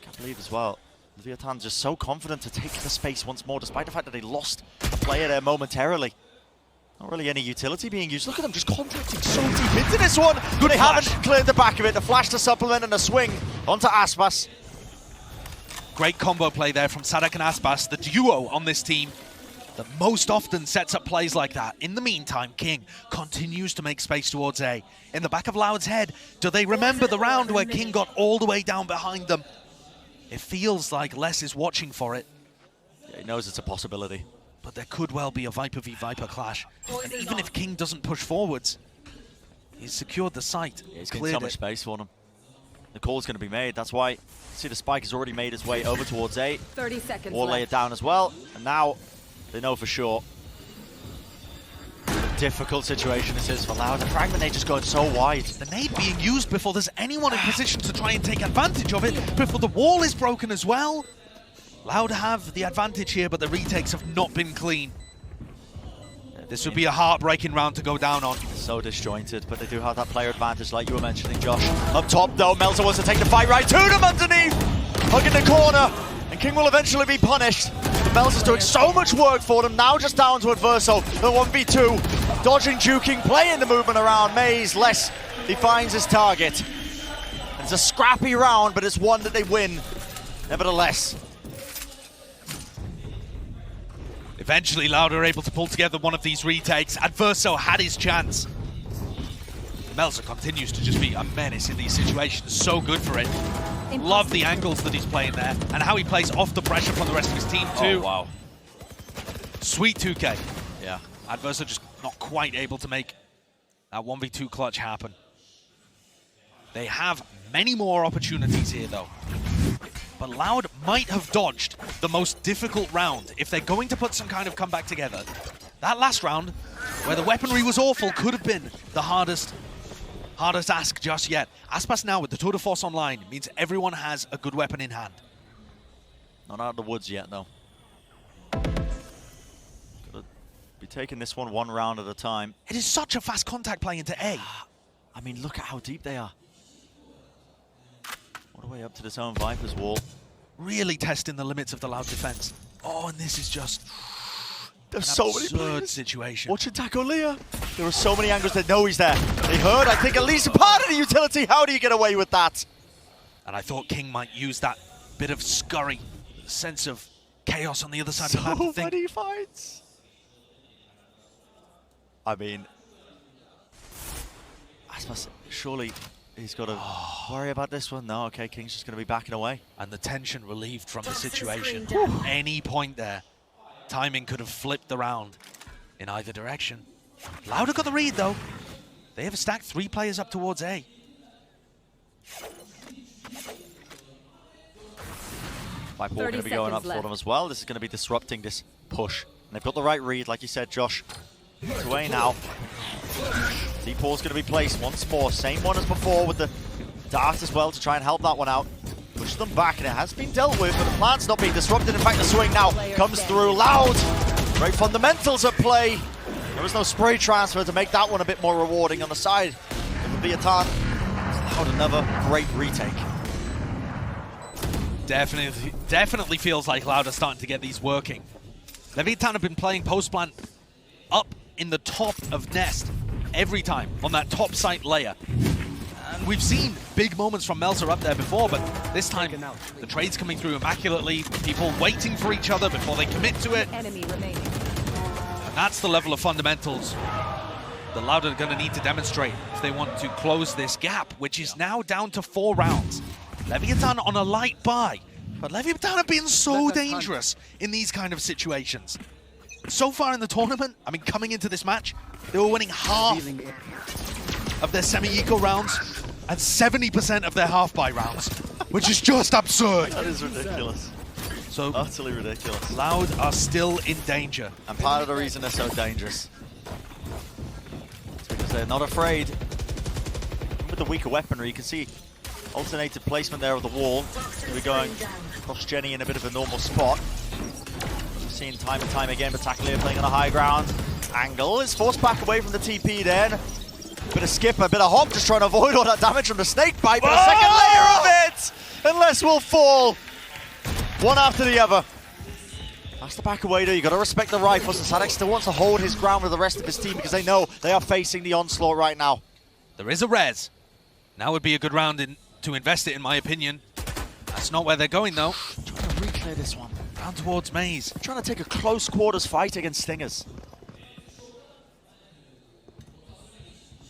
Can't believe as well. Leviathan's just so confident to take the space once more, despite the fact that they lost a player there momentarily. Not really any utility being used. Look at them just contracting so deep into this one. Good they flash. haven't cleared the back of it. The flash to supplement and a swing onto Aspas. Great combo play there from Sadak and Aspas, the duo on this team that most often sets up plays like that. In the meantime, King continues to make space towards A. In the back of Loud's head, do they remember the round where King got all the way down behind them? It feels like Les is watching for it. Yeah, he knows it's a possibility. But there could well be a Viper v Viper clash. And even if King doesn't push forwards, he's secured the site. Yeah, he's getting so much space for them. The call's going to be made. That's why you see the spike has already made its way over towards A. 30 seconds Or lay it down as well. And now they know for sure. What a difficult situation this is for Loud. The fragment nade just going so wide. The nade being used before there's anyone in position to try and take advantage of it, before the wall is broken as well. Loud have the advantage here, but the retakes have not been clean. This would be a heartbreaking round to go down on. So disjointed, but they do have that player advantage like you were mentioning, Josh. Up top though, Melzer wants to take the fight right to them underneath. Hug in the corner, and King will eventually be punished. Melzer's doing so much work for them, now just down to Adverso. The 1v2, dodging, juking, playing the movement around. Maze, Les defines his target. It's a scrappy round, but it's one that they win, nevertheless. Eventually, Loud are able to pull together one of these retakes. Adverso had his chance. Melzer continues to just be a menace in these situations. So good for it. Love the angles that he's playing there, and how he plays off the pressure from the rest of his team too. Oh, wow. Sweet 2K. Yeah. Adverso just not quite able to make that 1v2 clutch happen. They have many more opportunities here though. But Loud might have dodged the most difficult round if they're going to put some kind of comeback together. That last round, where the weaponry was awful, could have been the hardest ask just yet. Aspas now with the Tour de Force online means everyone has a good weapon in hand. Not out of the woods yet though. Gotta be taking this one round at a time. It is such a fast contact play into A. I mean, look at how deep they are. All the way up to this own Viper's wall. Really testing the limits of the Loud defense. Oh, and this is just There's an so many absurd players. situation. Watching Taco Leah. There are so many angles that know he's there. They heard, I think, at least a part of the utility. How do you get away with that? And I thought King might use that bit of scurry, sense of chaos on the other side of the map. So many fights. I mean, I suppose surely he's got to worry about this one. No, okay, King's just going to be backing away. And the tension relieved from the situation. Any point there, timing could have flipped the round in either direction. Louder got the read though. They have stacked 3 players up towards A. Viper going to be going up for them as well. This is going to be disrupting this push. And they've got the right read, like you said, Josh. To A now. D4's going to be placed once more. Same one as before with the dart as well to try and help that one out. Push them back, and it has been dealt with, but the plan's not being disrupted. In fact, the swing now comes through loud. Great fundamentals at play. There was no spray transfer to make that one a bit more rewarding on the side of the Leviathan. Loud, another great retake. Definitely feels like Loud are starting to get these working. Leviathan have been playing post plant up in the top of Nest every time on that top site layer. And we've seen big moments from Melzer up there before, but this time the trade's coming through immaculately, people waiting for each other before they commit to it. Enemy remaining. And that's the level of fundamentals the Loud are going to need to demonstrate if they want to close this gap, which is now down to 4 rounds. Leviathan on a light buy, but Leviathan have been so dangerous in these kind of situations. So far in the tournament, I mean, coming into this match, they were winning half of their semi-eco rounds and 70% of their half-buy rounds, which is just absurd. That is ridiculous. So Utterly ridiculous. Loud are still in danger. And part of the reason they're so dangerous is because they're not afraid. With the weaker weaponry, you can see alternated placement there of the wall. We're going across Jenny in a bit of a normal spot. We've seen time and time again, but Taklia playing on a high ground. Angle is forced back away from the TP then. Bit of skip, a bit of hop, just trying to avoid all that damage from the snake bite, but a second layer of it! Unless will fall. One after the other. That's the back away though, you gotta respect the rifles, and Sadek still wants to hold his ground with the rest of his team because they know they are facing the onslaught right now. There is a res. Now would be a good round to invest it, in my opinion. That's not where they're going though. Trying to reclear this one. Down towards Maze. Trying to take a close quarters fight against Stingers.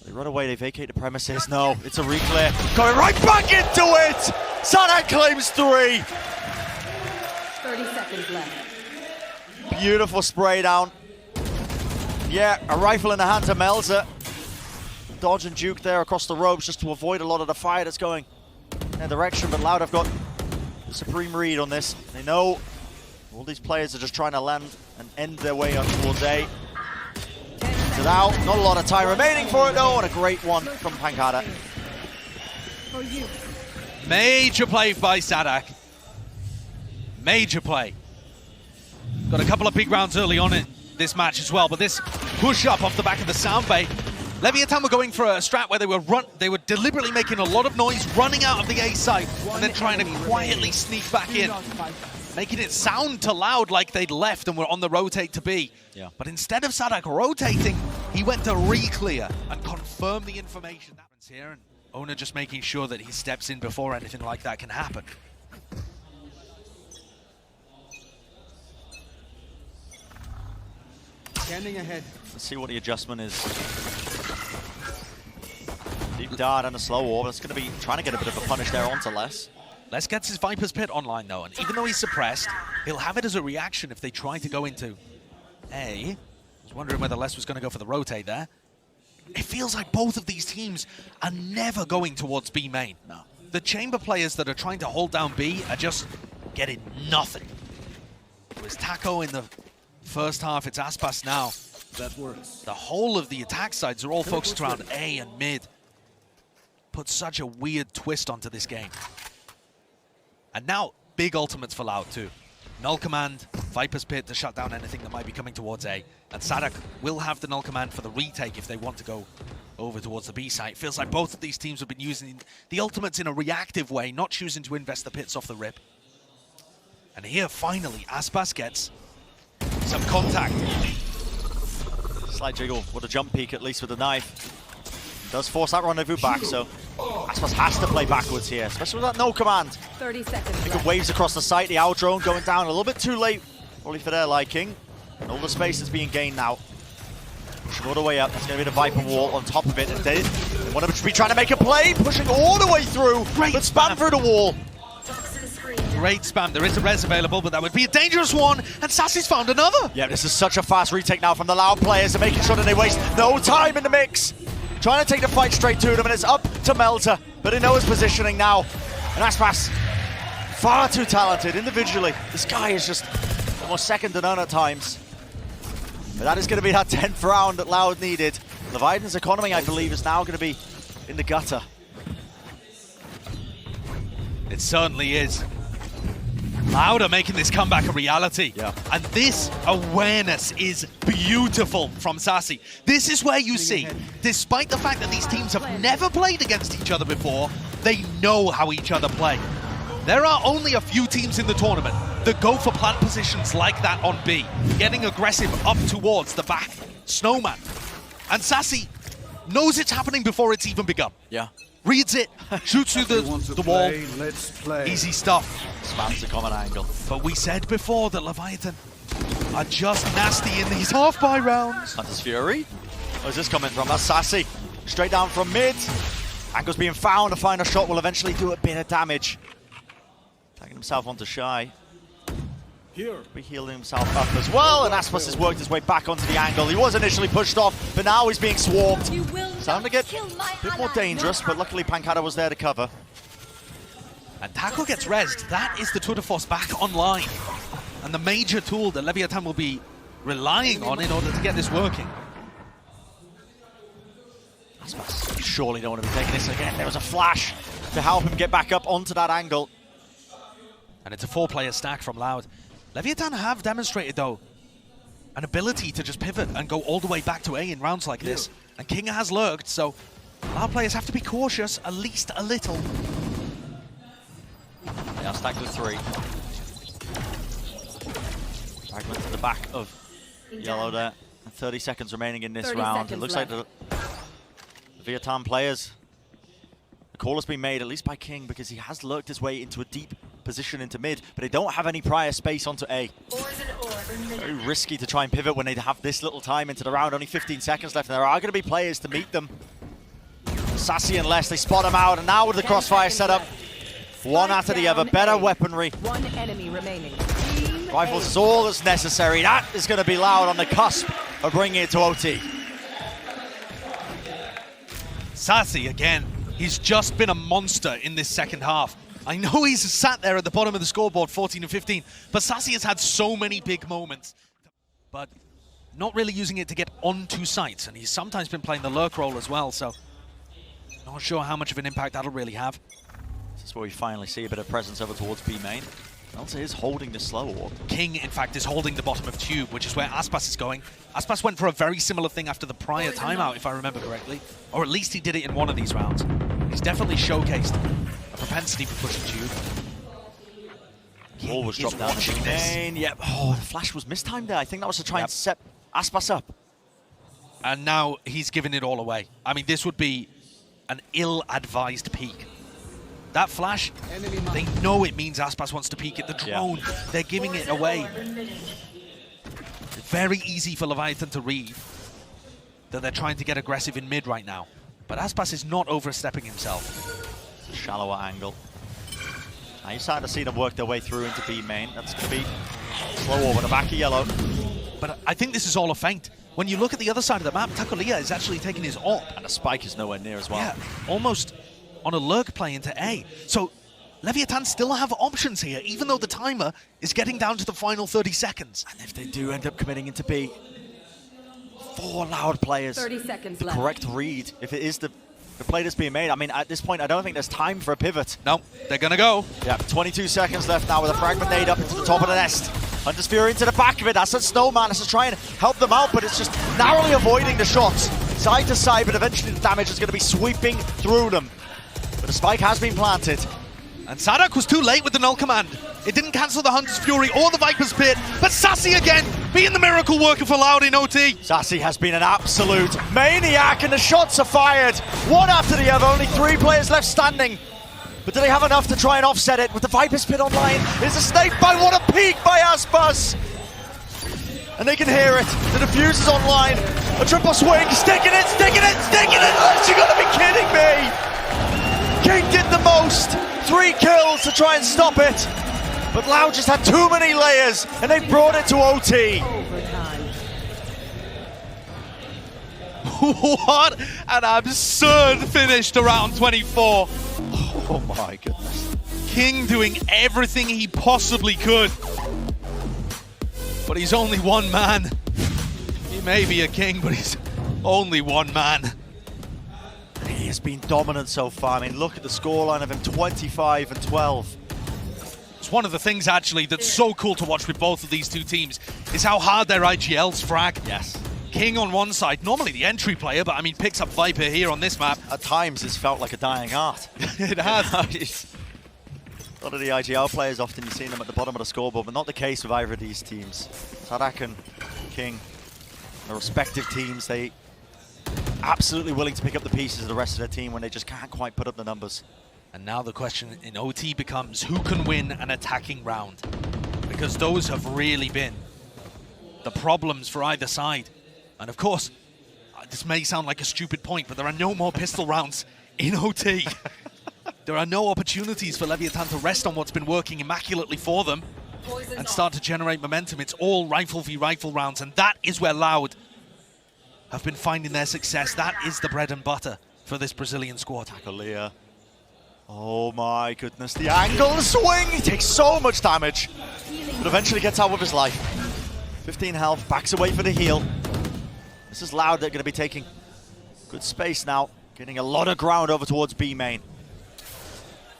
They run away, they vacate the premises. No, it's a reclear. Going right back into it! Sadek claims 3. 30 seconds left. Beautiful spray down. Yeah, a rifle in the hands of Melzer. Dodge and juke there across the ropes just to avoid a lot of the fire that's going in their direction, but Loud have got the supreme read on this. They know all these players are just trying to land and end their way up towards A. So now, not a lot of time remaining for it though, and a great one from Pankata. Major play by Sadek. Major play. Got a couple of big rounds early on in this match as well, but this push up off the back of the sound bay. Leviathan were going for a strat where they were deliberately making a lot of noise, running out of the A site, and then trying to quietly sneak back in, making it sound to Loud like they'd left and were on the rotate to B. Yeah. But instead of Sadek rotating, he went to re-clear and confirm the information. That's here, and Owner just making sure that he steps in before anything like that can happen. Standing ahead. Let's see what the adjustment is. Deep dart and a slow orb. That's going to be trying to get a bit of a punish there onto Les. Les gets his Viper's Pit online though, and even though he's suppressed, he'll have it as a reaction if they try to go into A. I was wondering whether Les was going to go for the rotate there. It feels like both of these teams are never going towards B main. No. The chamber players that are trying to hold down B are just getting nothing. It was Taco in the first half, it's Aspas now. That works. The whole of the attack sides are all focused around A and mid. Put such a weird twist onto this game. And now, big ultimates for Loud too. Null Command, Viper's Pit to shut down anything that might be coming towards A. And Sadek will have the Null Command for the retake if they want to go over towards the B site. It feels like both of these teams have been using the ultimates in a reactive way, not choosing to invest the pits off the rip. And here, finally, Aspas gets some contact. Slight jiggle with a jump peek, at least with the knife. Does force that rendezvous back, so Aspas has to play backwards here, especially with that no command. 30 seconds Good left. waves across the site, the owl drone going down a little bit too late, probably for their liking. And all the space is being gained now. Pushing all the way up, there's going to be the Viper wall on top of it. And they want to be trying to make a play, pushing all the way through, but spam through the wall. Great spam. There is a res available, but that would be a dangerous one. And Sassy's found another. Yeah, this is such a fast retake now from the Loud players. They're making sure that they waste no time in the mix. Trying to take the fight straight to them, and it's up to Melter. But he knows his positioning now. And Aspas, far too talented individually. This guy is just almost second to none at times. But that is going to be that 10th round that Loud needed. Leviathan's economy, I believe, is now going to be in the gutter. It certainly is. Loud are making this comeback a reality. Yeah. And this awareness is beautiful from Sassy. This is where you see, despite the fact that these teams have never played against each other before, they know how each other play. There are only a few teams in the tournament that go for plant positions like that on B, getting aggressive up towards the back snowman. And Sassy knows it's happening before it's even begun. Yeah. Reads it, shoots through the wall. Let's play. Easy stuff. Spams the common angle. But we said before that Leviathan are just nasty in these half-buy rounds. Hunter's Fury. Where's this coming from? That's Sassy. Straight down from mid. Angle's being found. A final shot will eventually do a bit of damage. Taking himself onto Shy. Here. Be healing himself up as well, and Aspas has worked his way back onto the angle. He was initially pushed off, but now he's being swarmed. Starting to get a bit more dangerous, but luckily Pancada was there to cover. And Taco gets rezzed. That is the tour de force back online. And the major tool that Leviathan will be relying on in order to get this working. Aspas surely don't want to be taking this again. There was a flash to help him get back up onto that angle. And it's a 4-player stack from Loud. Leviathan have demonstrated, though, an ability to just pivot and go all the way back to A in rounds like this. And King has lurked, so Loud players have to be cautious, at least a little. They are stacked with 3. Fragment to the back of Yellow there. 30 seconds remaining in this 30 round. It seconds looks left. like the Leviathan players, the call has been made, at least by King, because he has lurked his way into a deep position into mid, but they don't have any prior space onto A. Very risky to try and pivot when they have this little time into the round. Only 15 seconds left, and there are going to be players to meet them. Sassy and Les, they spot him out, and now with the crossfire setup, one after the other, better weaponry. One enemy remaining. Rifles is all that's necessary. That is going to be Loud on the cusp of bringing it to OT. Sassy, again, he's just been a monster in this second half. I know he's sat there at the bottom of the scoreboard, 14 and 15, but Sassy has had so many big moments, but not really using it to get onto sites, and he's sometimes been playing the lurk role as well, so not sure how much of an impact that'll really have. This is where we finally see a bit of presence over towards B main. Elsa is holding the slow orb. King, in fact, is holding the bottom of Tube, which is where Aspas is going. Aspas went for a very similar thing after the prior timeout, if I remember correctly, or at least he did it in one of these rounds. He's definitely showcased a propensity for pushing Tube. Ball was dropped down watching to this. main. Yep. Oh, the flash was mistimed there. I think that was to try and set Aspas up. And now he's giving it all away. I mean, this would be an ill-advised peek. That flash, they know it means Aspas wants to peek at the drone. Yeah. They're giving it away. Very easy for Leviathan to read that they're trying to get aggressive in mid right now. But Aspas is not overstepping himself. It's a shallower angle. Now you're starting to see them work their way through into B main. That's going to be slow over the back of Yellow. But I think this is all a feint. When you look at the other side of the map, Takolia is actually taking his AWP. And the spike is nowhere near as well. Yeah, almost on a lurk play into A. So Leviathan still have options here, even though the timer is getting down to the final 30 seconds. And if they do end up committing into B, 4 Loud players. 30 seconds the left. correct read, if it is the play that's being made. I mean, at this point, I don't think there's time for a pivot. No, they're gonna go. Yeah, 22 seconds left now with a fragment nade up into the top of the nest. Hunter's Fury into the back of it. That's a Snowman. That's to try and help them out, but it's just narrowly avoiding the shots. Side to side, but eventually the damage is going to be sweeping through them. But the spike has been planted. And Sadak was too late with the null command. It didn't cancel the Hunter's Fury or the Viper's Pit, but Sassy again, being the miracle worker for Loud in OT. Sassy has been an absolute maniac, and the shots are fired. One after the other, only 3 players left standing. But do they have enough to try and offset it? With the Viper's Pit online, there's a snake bite. What a peek by Aspas! And they can hear it. The diffuse is online. A triple swing, sticking it, sticking it, sticking it! You gotta be kidding me! King did the most. 3 kills to try and stop it. But Loud just had too many layers, and they brought it to OT. What an absurd finish to round 24. Oh my goodness. King doing everything he possibly could. But he's only one man. He may be a king, but he's only one man. He is has been dominant so far. I mean, look at the scoreline of him, 25 and 12. It's one of the things, actually, that's so cool to watch with both of these two teams is how hard their IGLs frag. Yes. King on one side, normally the entry player, but I mean, picks up Viper here on this map. At times, it's felt like a dying art. It has. A lot of the IGL players, often you see them at the bottom of the scoreboard, but not the case with either of these teams. Sadak and King, their respective teams, they absolutely willing to pick up the pieces of the rest of their team when they just can't quite put up the numbers. And now the question in OT becomes who can win an attacking round? Because those have really been the problems for either side. And of course, this may sound like a stupid point, but there are no more pistol rounds in OT. There are no opportunities for Leviathan to rest on what's been working immaculately for them and start to generate momentum. It's all rifle v rifle rounds, and that is where Loud have been finding their success. That is the bread and butter for this Brazilian squad. Tackle. Oh my goodness, the angle, the swing! He takes so much damage, but eventually gets out with his life. 15 health, backs away for the heal. This is Loud. They're going to be taking good space now, getting a lot of ground over towards B main.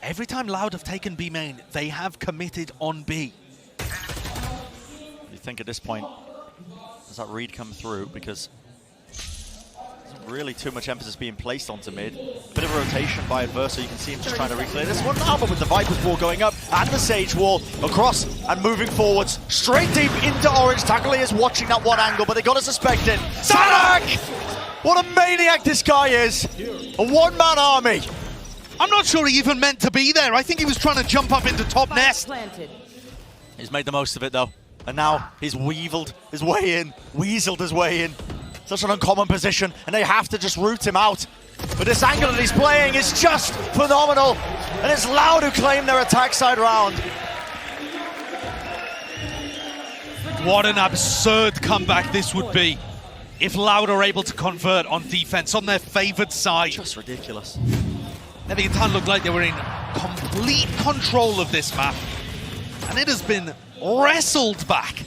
Every time Loud have taken B main, they have committed on B. You think at this point, does that read come through? Because there's not really too much emphasis being placed onto mid. A bit of a rotation by Adverso. You can see him just trying to reclear this one now, but with the Viper's wall going up and the Sage wall across and moving forwards, straight deep into Orange. Tackle is watching that one angle, but they got to suspect it. Sadak! What a maniac this guy is! A one-man army. I'm not sure he even meant to be there. I think he was trying to jump up into top nest. Planted. He's made the most of it though. And now he's weaseled his way in. Such an uncommon position, and they have to just root him out. But this angle that he's playing is just phenomenal. And it's Loud who claim their attack side round. What an absurd comeback this would be if Loud are able to convert on defense on their favored side. Just ridiculous. Leviathan looked like they were in complete control of this map, and it has been wrestled back.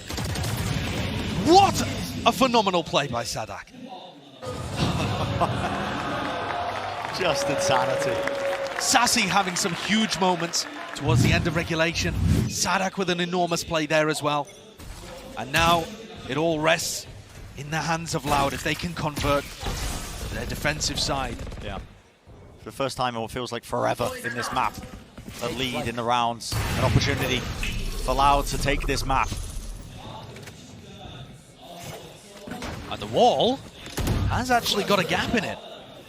What a phenomenal play by Sadak. Just insanity. Sassy having some huge moments towards the end of regulation. Sadak with an enormous play there as well. And now it all rests in the hands of Loud if they can convert their defensive side. Yeah. For the first time in what feels like forever in this map, a lead in the rounds, an opportunity for Loud to take this map. And the wall has actually got a gap in it,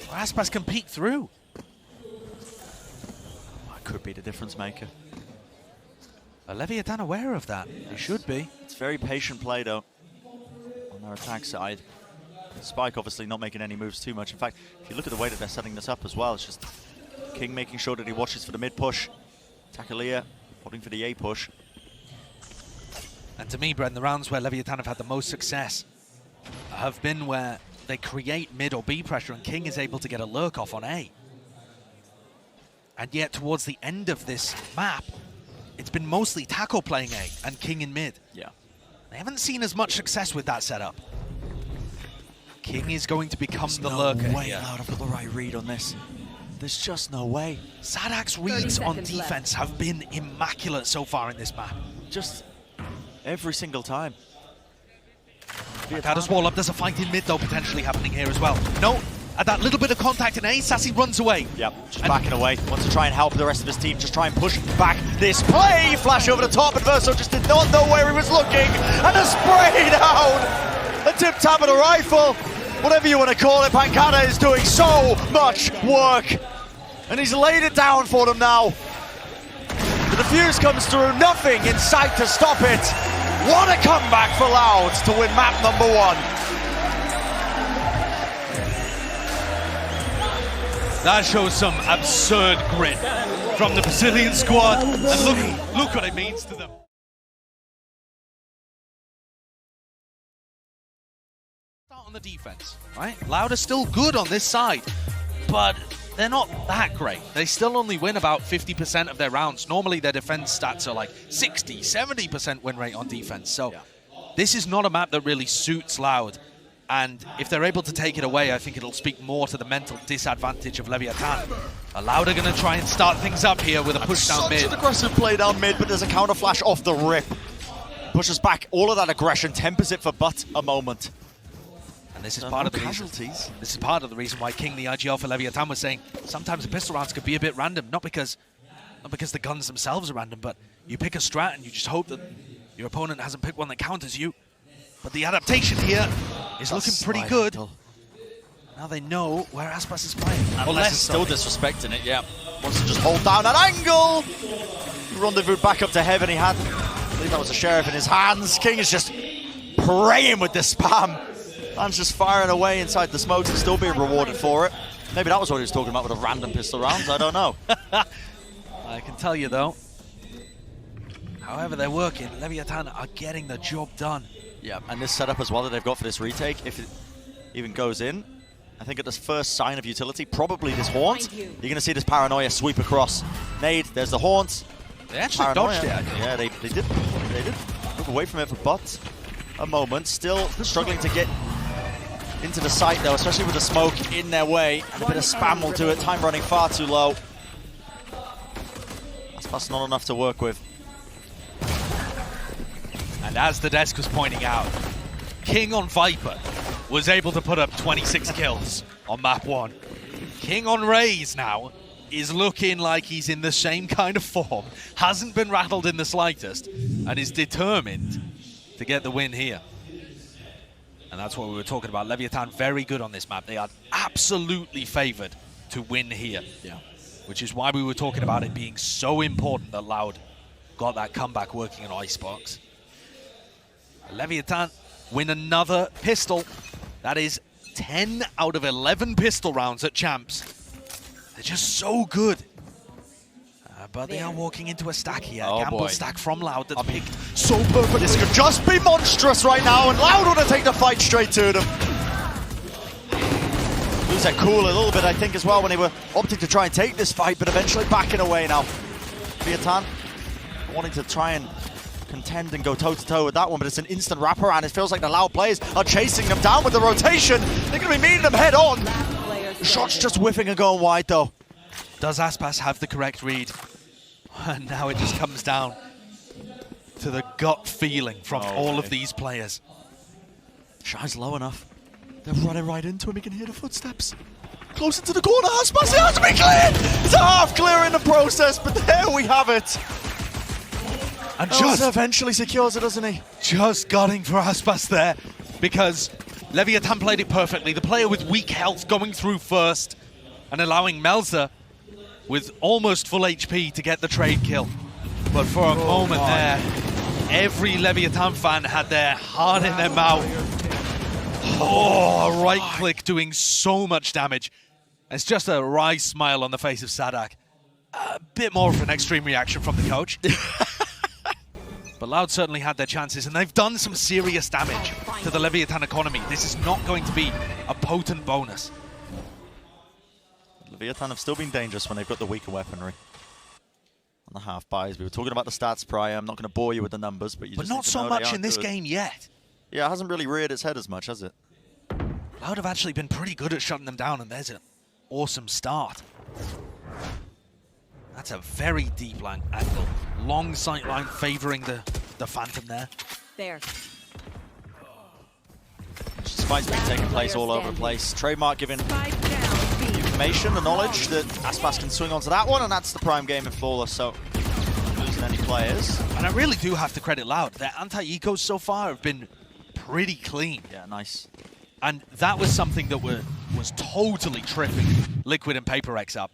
where Aspas can peek through. That could be the difference maker. Are Leviathan aware of that? They should be. It's very patient play though, on their attack side. Spike obviously not making any moves too much. In fact, if you look at the way that they're setting this up as well, it's just King making sure that he watches for the mid push. Tackle putting for the A push. And to me, Bren, the rounds where Leviathan have had the most success have been where they create mid or B pressure and King is able to get a lurk off on A. And yet towards the end of this map, it's been mostly Tackle playing A and King in mid. Yeah. They haven't seen as much success with that setup. King is going to become the no lurker way here. Loud have got the right read on this. There's just no way. Sadak's reads on defense have been immaculate so far in this map. Just every single time. Got his wall up. There's a fight in mid though potentially happening here as well. No, at that little bit of contact in A, Sassy runs away. Yep, just backing away. Wants to try and help the rest of his team. Just try and push back this play. Flash over the top. Adverso just did not know where he was looking. And a spray down. A tip tap of the rifle. Whatever you want to call it, Pancada is doing so much work. And he's laid it down for them now. The defuse comes through. Nothing in sight to stop it. What a comeback for Loud to win map number 1. That shows some absurd grit from the Brazilian squad. And look what it means to them. Start on the defense, right? Loud are still good on this side, but they're not that great. They still only win about 50% of their rounds. Normally their defense stats are like 60, 70% win rate on defense. So this is not a map that really suits Loud. And if they're able to take it away, I think it'll speak more to the mental disadvantage of Leviathan. Loud are going to try and start things up here with a push down mid. Such an aggressive play down mid, but there's a counter flash off the rip. Pushes back all of that aggression, tempers it for but a moment. And this is So part no of the casualties. reason. This is part of the reason why King, the IGL for Leviathan, was saying sometimes the pistol rounds could be a bit random, not because the guns themselves are random, but you pick a strat and you just hope that your opponent hasn't picked one that counters you. But the adaptation here is looking pretty good. Now they know where Aspas is playing. Unless it's still disrespecting it, yeah. Wants to just hold down that angle. Rendezvous back up to heaven. He had, I believe that was a sheriff in his hands. King is just praying with the spam. Man's just firing away inside the smokes and still being rewarded for it. Maybe that was what he was talking about with the random pistol rounds. I don't know. I can tell you though, however they're working, Leviathan are getting the job done. Yeah, and this setup as well that they've got for this retake, if it even goes in, I think at this first sign of utility, probably this haunt, you're going to see this paranoia sweep across. Nade, there's the haunt. They actually Paranoia. dodged it. Yeah, they did. They did move away from it for but a moment. Still struggling to get into the site though, especially with the smoke in their way. And a bit of spam will do it. Time running far too low. That's not enough to work with. And as the desk was pointing out, King on Viper was able to put up 26 kills on map 1. King on Raze now is looking like he's in the same kind of form, hasn't been rattled in the slightest, and is determined to get the win here. And that's what we were talking about. Leviathan very good on this map. They are absolutely favored to win here. Yeah. Which is why we were talking about it being so important that Loud got that comeback working in Icebox. Leviathan win another pistol. That is 10 out of 11 pistol rounds at Champs. They're just so good. But they are walking into a stack here. Oh Gamble boy. stack from Loud that's picked so perfectly. This could just be monstrous right now, and Loud want to take the fight straight to them. Lose their cool a little bit, I think, as well, when they were opting to try and take this fight, but eventually backing away now. Leviathan wanting to try and contend and go toe-to-toe with that one, but it's an instant wraparound. It feels like the Loud players are chasing them down with the rotation. They're going to be meeting them head-on. Shots just whiffing and going wide, though. Does Aspas have the correct read? And now it just comes down to the gut feeling from all of these players. Shy's low enough. They're running right into him. He can hear the footsteps. Closer to the corner. Aspas, it has to be cleared. It's a half clear in the process, but there we have it. And Just eventually secures it, doesn't he? just gutting for Aspas there, because Leviathan played it perfectly. The player with weak health going through first and allowing Melzer with almost full HP to get the trade kill. But for a moment there, every Leviathan fan had their heart in their mouth. Oh, right click doing so much damage. It's just a wry smile on the face of Sadak. A bit more of an extreme reaction from the coach. But Loud certainly had their chances, and they've done some serious damage to the Leviathan economy. This is not going to be a potent bonus. Leviathan have still been dangerous when they've got the weaker weaponry. On the half buys, we were talking about the stats prior. I'm not going to bore you with the numbers, but you But just not need to so know they much are in this good. game yet. Yeah, it hasn't really reared its head as much, has it? Loud have actually been pretty good at shutting them down, and there's an awesome start. That's a very deep angle. Long sight line favoring the Phantom there. There. Fights being taking place all over the place. Trademark giving Spike down. B. information, the knowledge that Aspas can swing onto that one, and that's the prime game in Flawless, so not losing any players. And I really do have to credit Loud. Their anti-ecos so far have been pretty clean. Yeah, nice. And that was something that was totally tripping Liquid and PaperX up.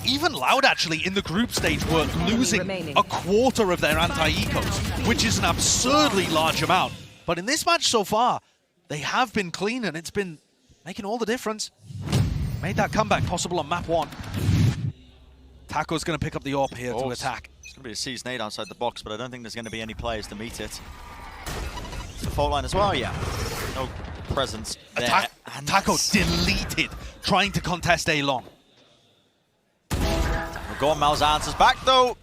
Even Loud actually in the group stage were losing remaining. a quarter of their anti-ecos, which is an absurdly large amount. But in this match so far, they have been clean, and it's been making all the difference. Made that comeback possible on map 1. Taco's going to pick up the AWP here to attack. It's going to be a seized nade outside the box, but I don't think there's going to be any players to meet it. The fault line as well, yeah. No presence there. And Taco deleted, trying to contest A long. Gone, Mal's answers back though.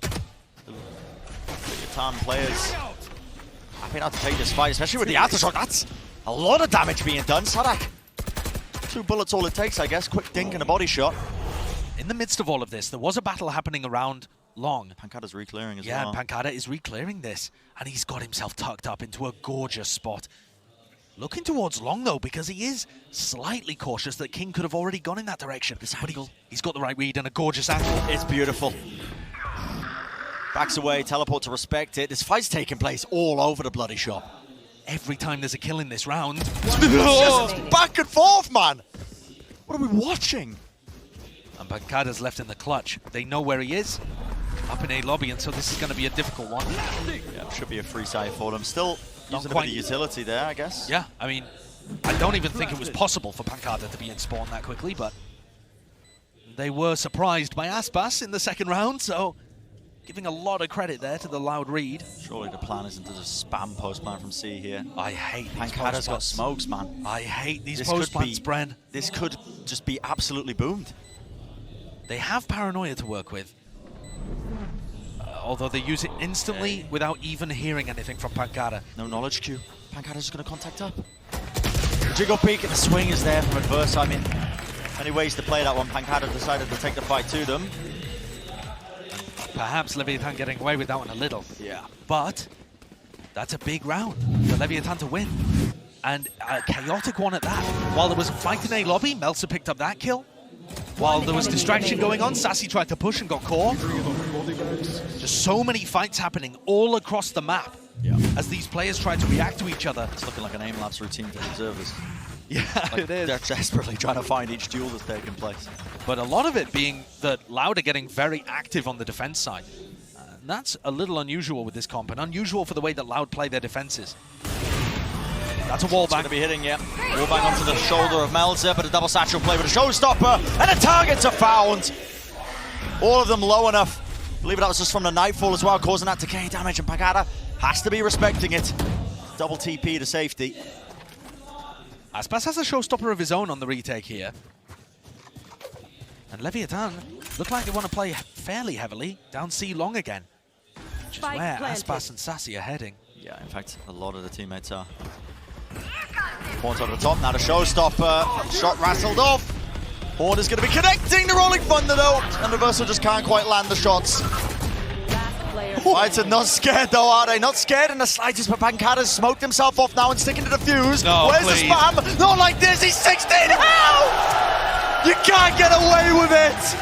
Leviathan players happy not to take this fight, especially with the aftershock. That's A lot of damage being done. Sadak, 2 bullets all it takes, I guess. Quick dink and a body shot. In the midst of all of this, there was a battle happening around Long. Pancada's re-clearing as Yeah, well. Pancada is re-clearing this, and he's got himself tucked up into a gorgeous spot. Looking towards Long, though, because he is slightly cautious that King could have already gone in that direction. But he's got the right read and a gorgeous angle. It's beautiful. Backs away, teleport to respect it. This fight's taking place all over the bloody shop. Every time there's a kill in this round, Just back and forth, man. What are we watching? and Pancada's left in the clutch. They know where he is, up in A lobby, and so this is going to be a difficult one. Yeah, should be a free side for them. Still using a bit quite. of utility there, I guess. Yeah, I mean, I don't even think it was possible for Pancada to be in spawn that quickly, but they were surprised by Aspas in the second round, so giving a lot of credit there to the loud read. Surely the plan isn't to just spam post-plant from C here. I hate these Pancada's got post-plants. smokes, man. I hate these This could post-plants, be- Bren. This could just be absolutely boomed. They have paranoia to work with, although they use it instantly without even hearing anything from Pancada. No knowledge queue. Pancada's just going to contact up. The jiggle peek and the swing is there from adverse. I mean, many ways to play that one. Pancada decided to take the fight to them. Perhaps Leviathan getting away with that one a little. Yeah. But that's a big round for Leviathan to win. And a chaotic one at that. While there was a fight in A lobby, Meltzer picked up that kill. While there was distraction going on, Sassy tried to push and got caught. Just so many fights happening all across the map as these players try to react to each other. It's looking like an aim-labs routine for the observers. Yeah, Like, it is. they're desperately trying to find each duel that's taking place. But a lot of it being that Loud are getting very active on the defense side. And that's a little unusual with this comp, and unusual for the way that Loud play their defenses. That's a wall It's going bang. to be hitting, yeah. Wall bang onto the shoulder of Meltzer, but a double satchel play with a showstopper, and the targets are found. All of them low enough. I believe that was just from the Nightfall as well, causing that decay damage, and Pancada has to be respecting it. Double TP to safety. Aspas has a showstopper of his own on the retake here. And Leviathan look like they want to play fairly heavily down C long again. Which is Spike where planted. Aspas and Sassy are heading. Yeah, in fact, a lot of the teammates are. Horn's over the top, now the showstopper. Shot rattled off. Horn is going to be connecting the Rolling Thunder though, and Reversal just can't quite land the shots. Last player. Fights are not scared though, are they? Not scared in the slightest, but Pancada's smoked himself off now and sticking to the fuse. No, Where's please. the spam? Not like this, he's 16! How? You can't get away with it!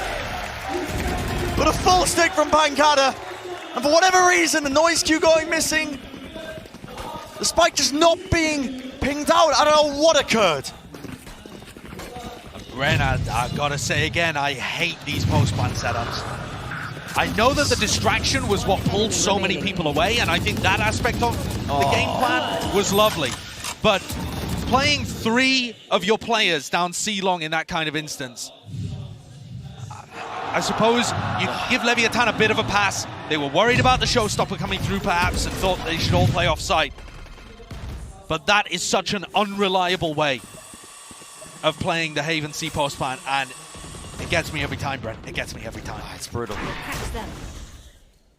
But a full stick from Pancada, and for whatever reason, the noise cue going missing, the spike just not being pinged out. I don't know what occurred. Ren, I gotta say again, I hate these post-plant setups. I know that the distraction was what pulled so many people away, and I think that aspect of the game plan was lovely. But playing 3 of your players down C long in that kind of instance, I suppose you give Leviathan a bit of a pass. They were worried about the showstopper coming through perhaps and thought they should all play off-site. But that is such an unreliable way of playing the Haven C post-plant, and it gets me every time, Brent. It gets me every time. It's brutal. Catch them.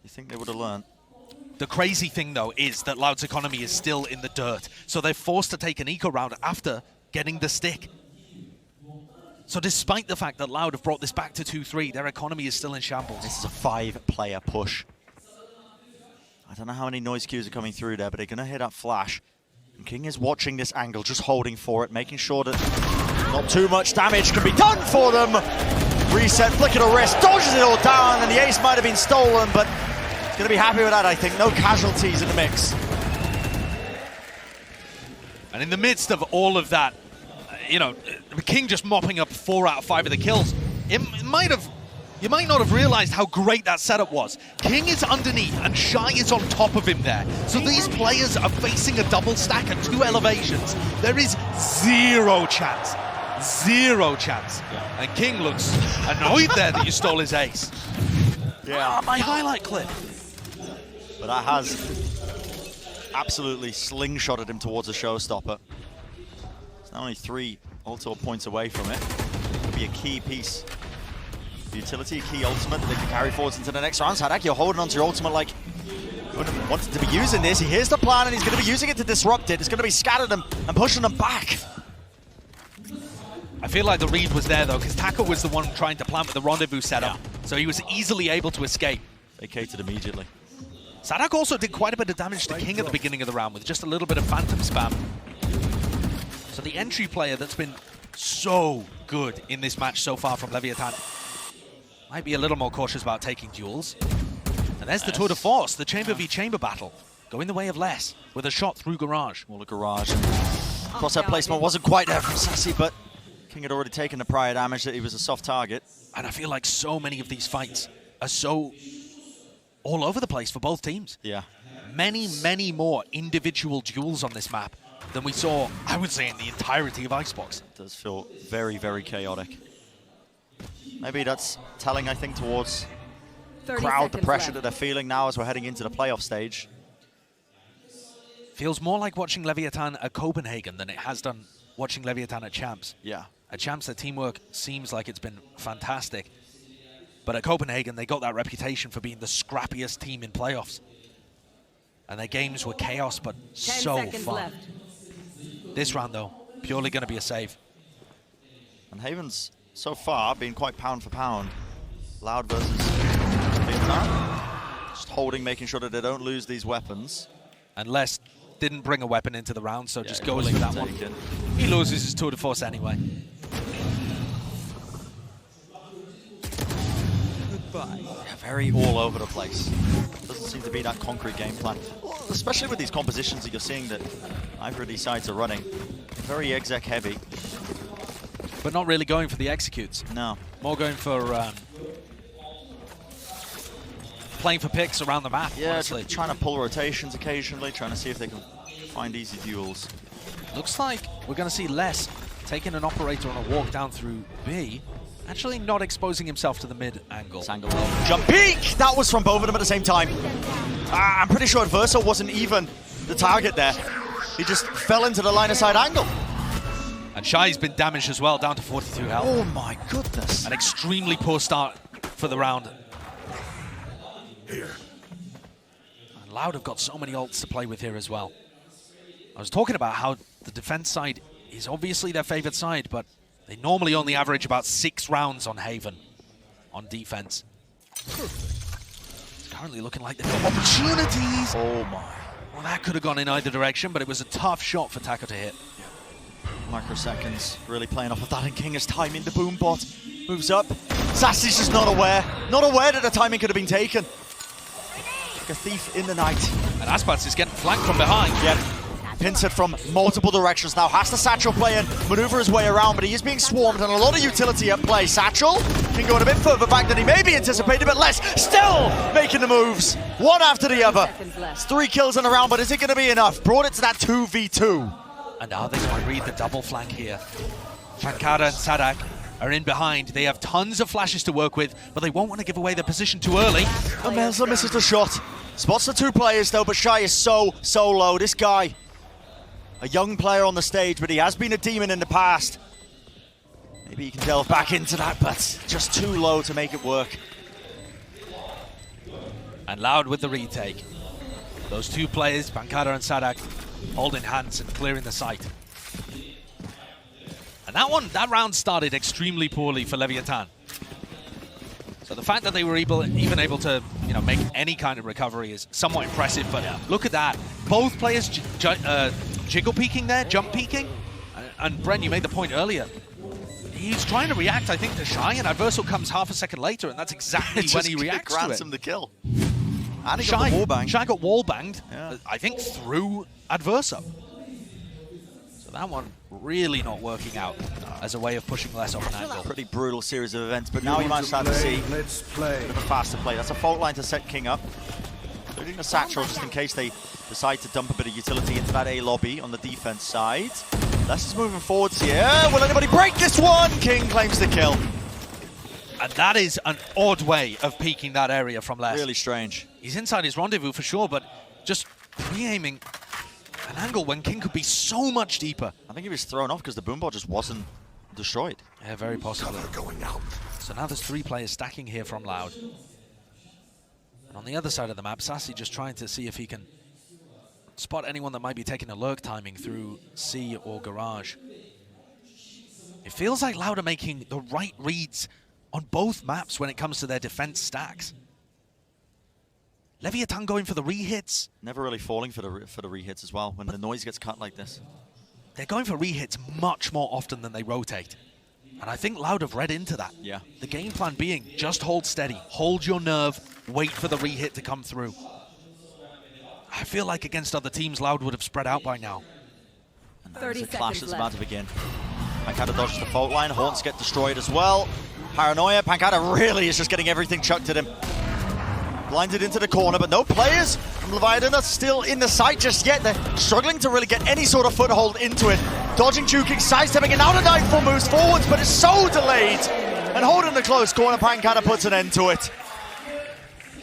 You think they would have learned? The crazy thing, though, is that Loud's economy is still in the dirt, so they're forced to take an eco round after getting the stick. So despite the fact that Loud have brought this back to 2-3, their economy is still in shambles. This is a 5-player push. I don't know how many noise cues are coming through there, but they're going to hit that flash. And King is watching this angle, just holding for it, making sure that not too much damage can be done for them. Reset, flick of the wrist, dodges it all down, and the ace might have been stolen, but he's going to be happy with that, I think. No casualties in the mix. And in the midst of all of that, you know, King just mopping up 4 out of 5 of the kills. You might not have realized how great that setup was. King is underneath and Shy is on top of him there. So these players are facing a double stack at 2 elevations. There is zero chance. Zero chance. Yeah. And King looks annoyed there that you stole his ace. Yeah. My highlight clip. But that has absolutely slingshotted him towards a showstopper. It's now only 3 ultimate points away from it. Could be a key piece. The utility, a key ultimate that they can carry forwards into the next round. Sadak, you're holding onto your ultimate like Wouldn't want to be using this. He hears the plan and he's going to be using it to disrupt it. It's going to be scattering them and pushing them back. I feel like the read was there though, because Taco was the one trying to plant with the rendezvous setup, so he was easily able to escape. Vacated immediately. Sadak also did quite a bit of damage to King at the beginning of the round with just a little bit of phantom spam. So the entry player that's been so good in this match so far from Leviathan might be a little more cautious about taking duels. And there's the tour de force, the chamber v chamber battle, going the way of less with a shot through Garage. Well, the Garage. Crosshair placement wasn't quite there from Sassy, but King had already taken the prior damage that he was a soft target. And I feel like so many of these fights are so all over the place for both teams. Yeah. Many, many more individual duels on this map than we saw, I would say, in the entirety of Icebox. It does feel very, very chaotic. Maybe that's telling, I think, towards crowd, the pressure that they're feeling now as we're heading into the playoff stage. Feels more like watching Leviathan at Copenhagen than it has done watching Leviathan at Champs. Yeah. At Champs, their teamwork seems like it's been fantastic. But at Copenhagen, they got that reputation for being the scrappiest team in playoffs. And their games were chaos, but 10 so seconds fun. left. This round, though, purely going to be a save. And Haven's, so far, been quite pound for pound. Loud versus Leviathan. Just holding, making sure that they don't lose these weapons. And Les didn't bring a weapon into the round, so Yeah, just he goes wasn't with that one. taken. He loses his tour de force anyway. Yeah, very all over the place. Doesn't seem to be that concrete game plan. Well, especially with these compositions that you're seeing that either of these sides are running. Very exec heavy. But not really going for the executes. No. More going for playing for picks around the map, Yeah, honestly. trying to pull rotations occasionally, trying to see if they can find easy duels. Looks like we're going to see Les taking an operator on a walk down through B. Actually not exposing himself to the mid angle. Jump peek! That was from both of them at the same time. I'm pretty sure Adverso wasn't even the target there. He just fell into the line of sight angle. And Shai's been damaged as well, down to 42 health. Oh my goodness. An extremely poor start for the round. Here. And Loud have got so many ults to play with here as well. I was talking about how the defense side is obviously their favorite side, but they normally only average about 6 rounds on Haven on defense. It's currently looking like they've got opportunities. Oh my. Well, that could have gone in either direction, but it was a tough shot for Taco to hit. Microseconds really playing off of that, and King is timing the boom bot. Moves up. Sassy's just not aware. Not aware that the timing could have been taken. Like a thief in the night. And Aspats is getting flanked from behind. Yep. Pincered from multiple directions now. Has the Satchel play and maneuver his way around, but he is being swarmed and a lot of utility at play. Satchel can go a bit further back than he maybe anticipated, but Les still making the moves. One after the other. It's 3 kills in a round, but is it going to be enough? Brought it to that 2v2. And are they going to read the double flank here? Shankara and Sadak are in behind. They have tons of flashes to work with, but they won't want to give away their position too early. And Melzer misses the shot. Spots the 2 players though, but Shai is so low. This guy, a young player on the stage, but he has been a demon in the past. Maybe he can delve back into that, but just too low to make it work. And Loud with the retake. Those 2 players, Bankara and Sadak, holding hands and clearing the site. And that round started extremely poorly for Leviathan. So the fact that they were even able to, make any kind of recovery is somewhat impressive. But look at that, both players jiggle peeking there, jump peeking, and Bren, you made the point earlier. He's trying to react, I think, to Shai, and Adversal comes half a second later, and that's exactly when he reacts to it. Him the kill. And he got the wall bang. Shai got wall banged, Yeah. I think, through Adverso. So that one really not working out as a way of pushing less off an angle. Pretty brutal series of events, but now you might start to see Let's play. a bit of a faster play. That's a fault line to set King up. Including the Satchel, just in case they decide to dump a bit of utility into that A lobby on the defense side. Les is moving forwards here. Will anybody break this one? King claims the kill. And that is an odd way of peeking that area from Les. Really strange. He's inside his rendezvous for sure, but just pre-aiming an angle when King could be so much deeper. I think he was thrown off because the boombot just wasn't destroyed. Yeah, very possibly. Cover going out. So now there's 3 players stacking here from Loud. And on the other side of the map, Sassy just trying to see if he can spot anyone that might be taking a lurk timing through C or Garage. It feels like Loud are making the right reads on both maps when it comes to their defense stacks. Leviathan going for the re-hits. Never really falling for the re-hits as well when the noise gets cut like this. They're going for re-hits much more often than they rotate. And I think Loud have read into that. Yeah. The game plan being just hold steady, hold your nerve, wait for the re-hit to come through. I feel like against other teams, Loud would have spread out by now. And 30 there's a clash seconds that's about left. to begin. Pancada dodges the fault line, Haunts get destroyed as well. Paranoia, Pancada really is just getting everything chucked at him. Blinded into the corner, but no players from Leviathan are still in the site just yet. They're struggling to really get any sort of foothold into it. Dodging, juking, sidestepping, and now the Nightfall moves forwards, but it's so delayed. And holding the close corner, Pancada puts an end to it.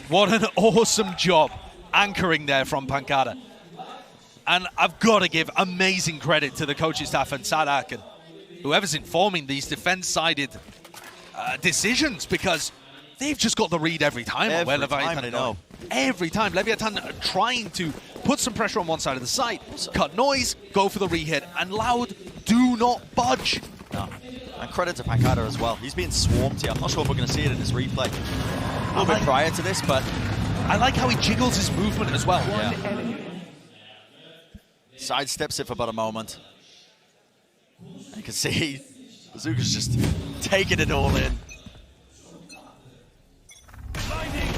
What an awesome job anchoring there from Pancada. And I've got to give amazing credit to the coaching staff and Sadak and whoever's informing these defense-sided decisions, because they've just got the read every time on where Leviathan are going. Every time. Leviathan are trying to put some pressure on one side of the site, cut noise, go for the re-hit, and Loud do not budge. No. And credit to Pancada as well. He's being swarmed here. I'm not sure if we're going to see it in this replay. A little bit prior to this, but I like how he jiggles his movement as well. yeah. Sidesteps it for about a moment. You can see Bazooka's just taking it all in.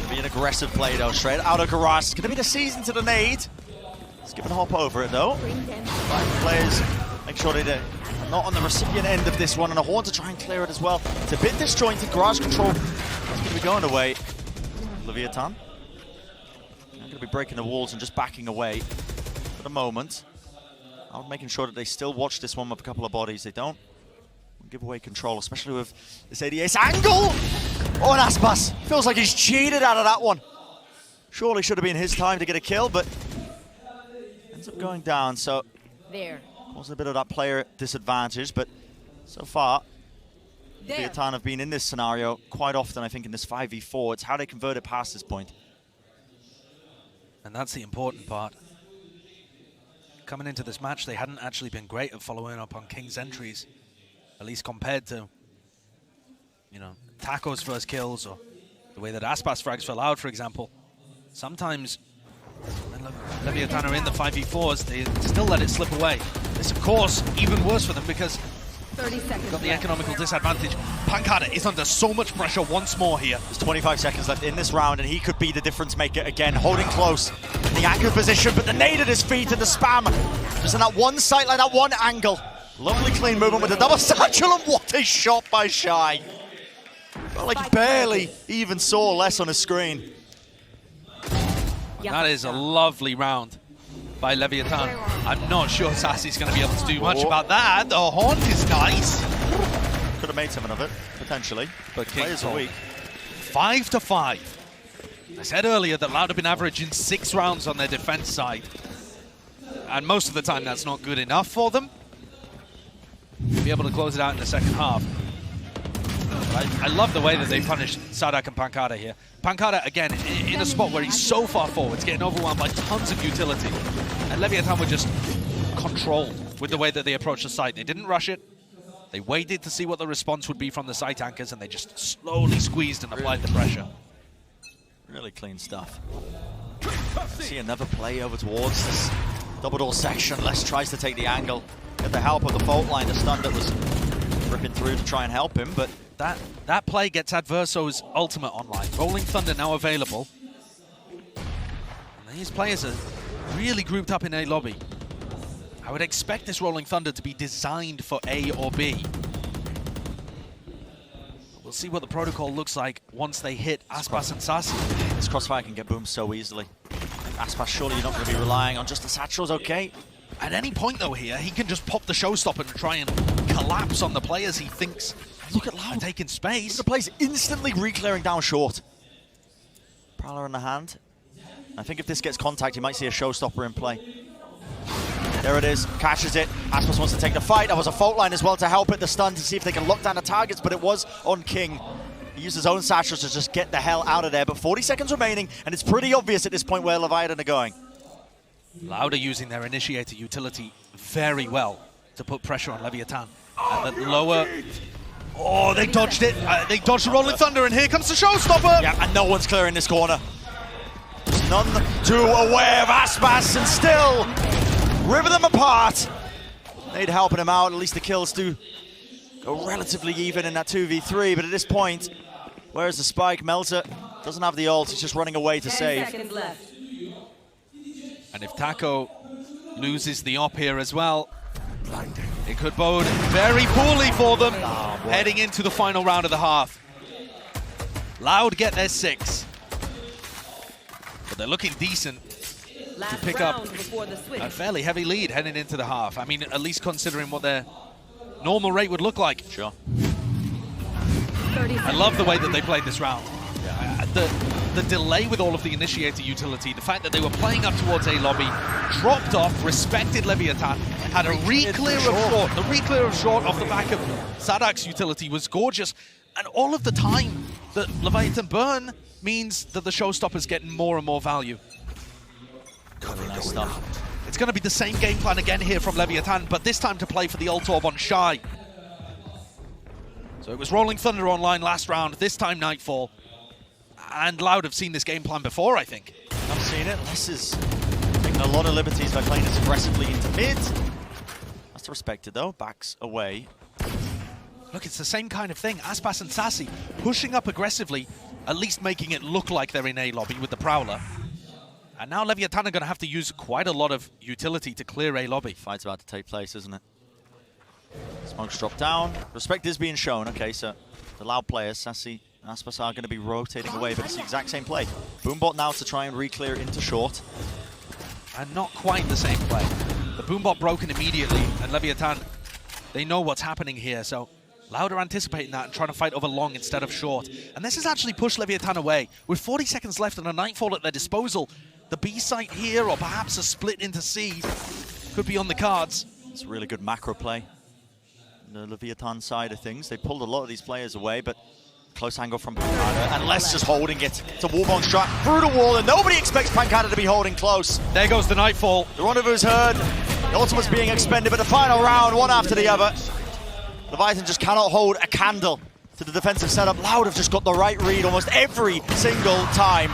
Be an aggressive play though, straight out of Garage. It's going to be the season to the nade. Let's give it a hop over it though. Right, players, make sure they're not on the recipient end of this one, and a Horn to try and clear it as well. It's a bit disjointed. Garage control is going to be going away. Leviathan. They're going to be breaking the walls and just backing away for the moment. I'm making sure that they still watch this one with a couple of bodies. They don't give away control, especially with this ADS angle. Oh, and Aspas feels like he's cheated out of that one. Surely should have been his time to get a kill, but ends up going down. So There. was a bit of that player disadvantage, but so far, Leviathan have been in this scenario quite often, I think, in this 5v4. It's how they convert it past this point. And that's the important part. Coming into this match, they hadn't actually been great at following up on King's entries, at least compared to, you know, Taco's first kills or the way that Aspas frags for Loud, for example. Sometimes when Leviathan are in the 5v4s, they still let it slip away. This, of course, even worse for them because 30 seconds got the left. economical disadvantage. Pancada is under so much pressure once more here. There's 25 seconds left in this round, and he could be the difference maker again, holding close in the anchor position, but the nade at his feet and the spam. Just in that one sight, like that one angle. Lovely clean movement with the double satchel, and what a shot by Shy. Felt like he barely even saw less on his screen. That is a lovely round by Leviathan. I'm not sure Sassy's going to be able to do much about that. The haunt is nice. Could have made something of it, potentially. But Players are weak. 5-5. I said earlier that Loud have been averaging 6 rounds on their defense side. And most of the time that's not good enough for them. Be able to close it out in the second half. I love the way that they punished Sadak and Pancada here. Pancada, again, in a spot where he's so far forwards, getting overwhelmed by tons of utility. And Leviathan were just controlled with the way that they approached the site. They didn't rush it. They waited to see what the response would be from the site anchors, and they just slowly squeezed and applied the pressure. Really clean stuff. See another play over towards this double door section. Les tries to take the angle. Get the help of the fault line. The stun that was ripping through to try and help him, but that play gets Adverso's ultimate online. Rolling Thunder now available. And these players are really grouped up in A lobby. I would expect this Rolling Thunder to be designed for A or B. We'll see what the protocol looks like once they hit Aspas and Sassy. this crossfire can get boomed so easily. Aspas, surely you're not going to be relying on just the satchels, okay? At any point, though, here, he can just pop the showstopper and try and collapse on the players he thinks Look at Loud. are taking space. The play's instantly re-clearing down short. Prowler in the hand. I think if this gets contact, you might see a showstopper in play. There it is, catches it. Aspas wants to take the fight. There was a fault line as well to help it, the stun, to see if they can lock down the targets, but it was on King. He used his own satchels to just get the hell out of there, but 40 seconds remaining, and it's pretty obvious at this point where Leviathan are going. Loud are using their initiator utility very well to put pressure on Leviathan. And the lower... Oh, they dodged it. They dodged the Rolling Thunder, and here comes the showstopper. Yeah, and no one's clearing this corner. There's none too aware of Aspas, and still river them apart. They'd helping him out. At least the kills do go relatively even in that 2v3, but at this point, where's the spike? Melter doesn't have the ult. He's just running away to 10 save. seconds left. And if Taco loses the op here as well, it could bode very poorly for them heading into the final round of the half. Loud get their 6. But they're looking decent. Last pick up round before the switch. A fairly heavy lead heading into the half. I mean, at least considering what their normal rate would look like. Sure. 30 I love the way that they played this round. The delay with all of the initiator utility, the fact that they were playing up towards A lobby, dropped off, respected Leviathan, had a re-clear of short. The re-clear of short off the back of Sadak's utility was gorgeous. And all of the time that Leviathan burn means that the showstopper's getting more and more value. Nice stuff. It's going to be the same game plan again here from Leviathan, but this time to play for the ult orb on Shy. So it was Rolling Thunder online last round, this time Nightfall. And Loud have seen this game plan before, I think. I've seen it. Les is taking a lot of liberties by playing as aggressively into mid. That's respected though, backs away. Look, it's the same kind of thing. Aspas and Sassy pushing up aggressively, at least making it look like they're in A lobby with the Prowler. And now Leviathan are going to have to use quite a lot of utility to clear A lobby. Fight's about to take place, isn't it? Smokes drop down. Respect is being shown. Okay, so the Loud players, Sassy and Aspas, are going to be rotating away, but it's the exact same play. Boombot now to try and re-clear into short. And not quite the same play. The Boombot broken immediately, and Leviathan, they know what's happening here, so Loud are anticipating that and trying to fight over long instead of short. And this has actually pushed Leviathan away. With 40 seconds left and a Nightfall at their disposal, the B site here, or perhaps a split into C, could be on the cards. It's a really good macro play. The Leviathan side of things, they pulled a lot of these players away, but close angle from Pancada, and Les just holding it. It's a Warbone strike through the wall, and nobody expects Pancada to be holding close. There goes the Nightfall. The rendezvous's heard. The ultimate's being expended, but the final round, one after the other. Leviathan just cannot hold a candle to the defensive setup. Loud have just got the right read almost every single time.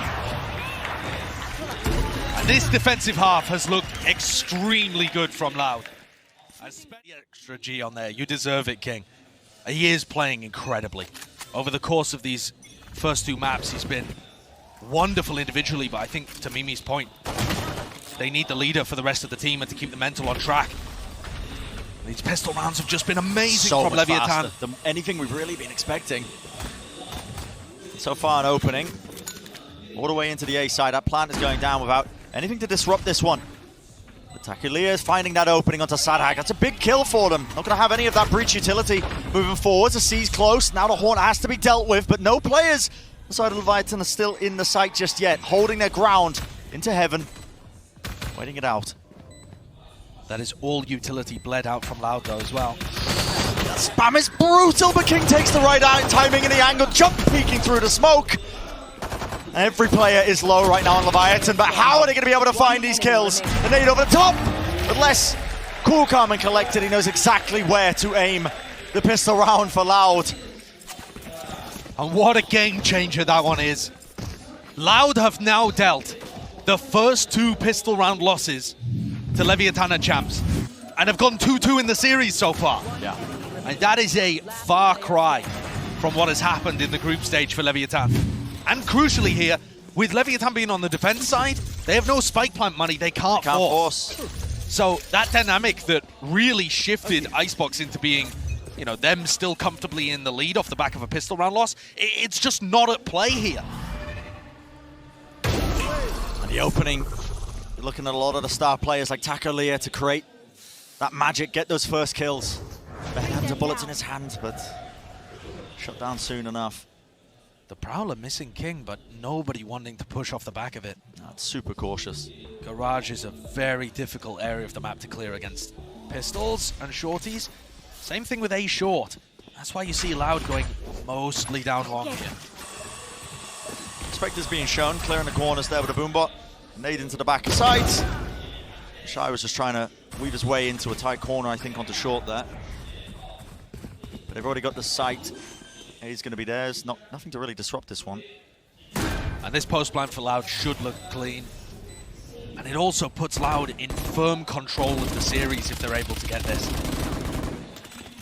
And this defensive half has looked extremely good from Loud. I spent the extra G on there. You deserve it, King. He is playing incredibly. Over the course of these first 2 maps, he's been wonderful individually, but I think, to Mimi's point, they need the leader for the rest of the team and to keep the mental on track. These pistol rounds have just been amazing So from much Leviathan. faster than anything we've really been expecting. So far an opening. All the way into the A side. That plant is going down without anything to disrupt this one. Takulia is finding that opening onto Sadhak. That's a big kill for them. Not going to have any of that breach utility moving forwards. The C's close. Now the Horn has to be dealt with, but no players inside of Leviathan are still in the site just yet. Holding their ground into heaven. Waiting it out. That is all utility bled out from Loud, though, as well. That spam is brutal, but King takes the right timing in the angle. Jump peeking through the smoke. Every player is low right now on Leviathan, but how are they going to be able to find these kills? The nade over the top, but less cool, calm, and collected. He knows exactly where to aim the pistol round for Loud. And what a game changer that one is. Loud have now dealt the first 2 pistol round losses to Leviathan and champs, and have gone 2-2 in the series so far. Yeah. And that is a far cry from what has happened in the group stage for Leviathan. And crucially here, with Leviathan being on the defense side, they have no spike plant money, they can't force. So that dynamic that really shifted Icebox into being, you know, them still comfortably in the lead off the back of a pistol round loss, it's just not at play here. And the opening, you're looking at a lot of the star players like Takulia to create that magic, get those first kills. The hands of bullets in his hands, but shut down soon enough. The Prowler missing King, but nobody wanting to push off the back of it. That's super cautious. Garage is a very difficult area of the map to clear against pistols and shorties. Same thing with A short. That's why you see Loud going mostly down long here. Spectre's being shown, clearing the corners there with a boombot. Nade into the back of sides. Shy was just trying to weave his way into a tight corner, I think, onto short there. But they've already got the sight. He's going to be there. There's nothing to really disrupt this one. And this post plan for Loud should look clean. And it also puts Loud in firm control of the series if they're able to get this.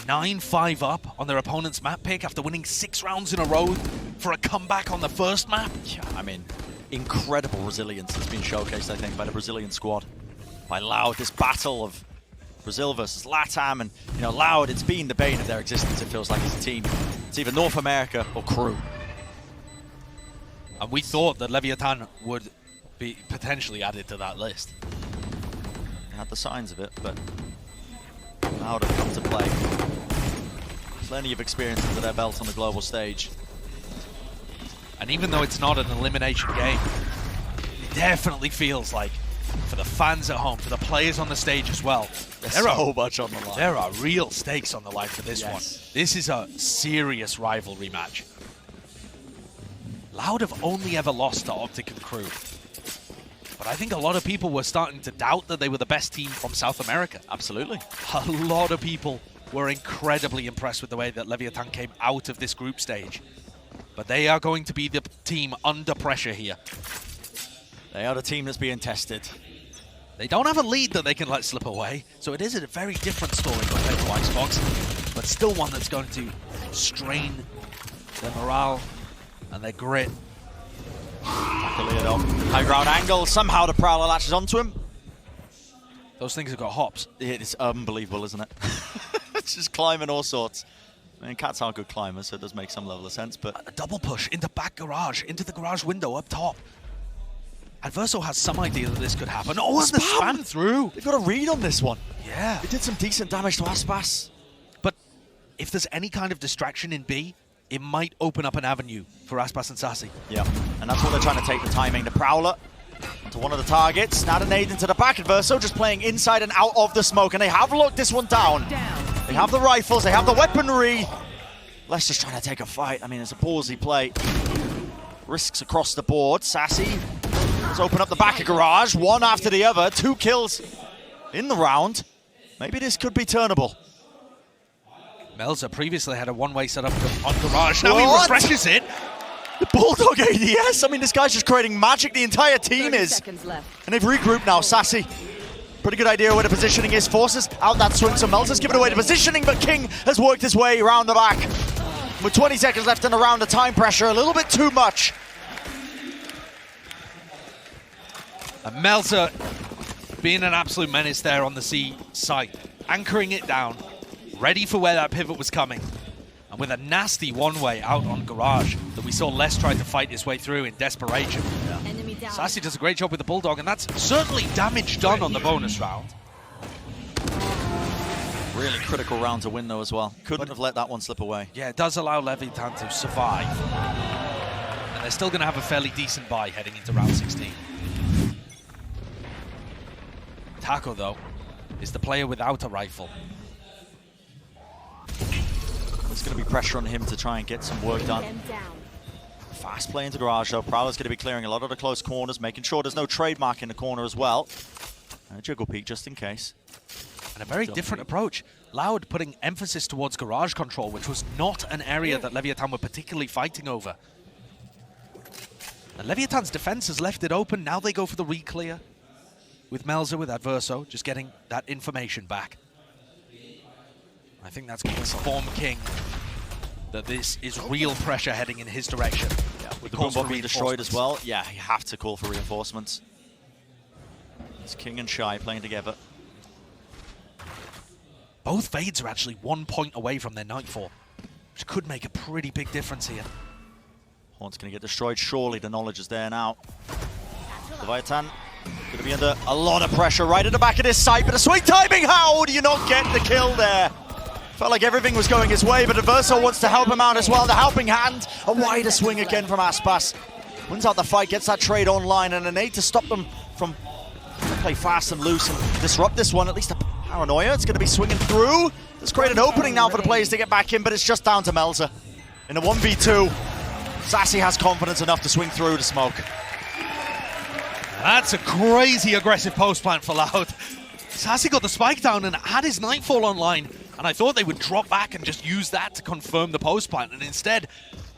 9-5 up on their opponent's map pick after winning 6 rounds in a row for a comeback on the first map. Yeah, I mean, incredible resilience has been showcased, I think, by the Brazilian squad. By Loud, this battle of Brazil versus LATAM, and you know, Loud, it's been the bane of their existence, it feels like, as a team. It's either North America or crew. And we thought that Leviathan would be potentially added to that list. They had the signs of it, but Loud have come to play. Plenty of experience under their belt on the global stage. And even though it's not an elimination game, it definitely feels like, for the fans at home, for the players on the stage as well, There's so much on the line. There are real stakes on the line for this one. This is a serious rivalry match. Loud have only ever lost to Optic and Crew. But I think a lot of people were starting to doubt that they were the best team from South America. Absolutely. A lot of people were incredibly impressed with the way that Leviathan came out of this group stage. But they are going to be the team under pressure here. They are the team that's being tested. They don't have a lead that they can let slip away, so it is a very different story compared to Icebox, but still one that's going to strain their morale and their grit. High ground angle, somehow the Prowler latches onto him. Those things have got hops. It is unbelievable, isn't it? It's just climbing all sorts. I mean, cats are good climbers, so it does make some level of sense, but... A double push into back garage, into the garage window up top. Adverso has some idea that this could happen. Oh, and the spam through! They've got a read on this one. Yeah. It did some decent damage to Aspas. But if there's any kind of distraction in B, it might open up an avenue for Aspas and Sassy. Yeah, and that's what they're trying to take the timing. The Prowler onto one of the targets. Now the nade into the back. Adverso just playing inside and out of the smoke, and they have locked this one down. They have the rifles, they have the weaponry. Les just trying to take a fight. I mean, it's a ballsy play. Risks across the board. Sassy has opened up the back of garage, one after the other. 2 kills in the round. Maybe this could be turnable. Melza previously had a one-way setup on garage. Now he refreshes it. The Bulldog ADS. I mean, this guy's just creating magic. The entire team is. And they've regrouped now. Sassy, pretty good idea where the positioning is. Forces out that swing, so Melza's given away the positioning, but King has worked his way around the back. With 20 seconds left in the round, the time pressure a little bit too much. And Melza being an absolute menace there on the C site, anchoring it down, ready for where that pivot was coming. And with a nasty one-way out on garage that we saw Les try to fight his way through in desperation. Yeah. Sassy does a great job with the Bulldog, and that's certainly damage done on the bonus round. Really critical round to win, though, as well. Couldn't have let that one slip away. Yeah, it does allow Leviathan to survive. And they're still going to have a fairly decent buy heading into round 16. Taco, though, is the player without a rifle. There's going to be pressure on him to try and get some work done. Fast play into garage, though. Prowler's going to be clearing a lot of the close corners, making sure there's no trademark in the corner as well. And a jiggle peek just in case. And a very different approach. Loud putting emphasis towards garage control, which was not an area that Leviathan were particularly fighting over. And Leviathan's defense has left it open. Now they go for the re-clear. With Melza, with Adverso, just getting that information back. I think that's going to inform King that this is real pressure heading in his direction. Yeah, with the boombot being destroyed as well, yeah, you have to call for reinforcements. It's King and Shy playing together. Both Fades are actually 1 point away from their Nightfall, which could make a pretty big difference here. Horn's going to get destroyed. Surely the knowledge is there now. Leviathan going to be under a lot of pressure right at the back of this site, but a swing timing. How do you not get the kill there? Felt like everything was going his way, but Adverso wants to help him out as well. The helping hand, a wider swing again from Aspas. Wins out the fight, gets that trade online, and an aid to stop them from play fast and loose and disrupt this one. At least the Paranoia, it's going to be swinging through. Let's create an opening now for the players to get back in, but it's just down to Melza. In a 1v2, Sassy has confidence enough to swing through the smoke. That's a crazy aggressive post plant for Loud. Sassy got the spike down and had his Nightfall online, and I thought they would drop back and just use that to confirm the post plant, and instead,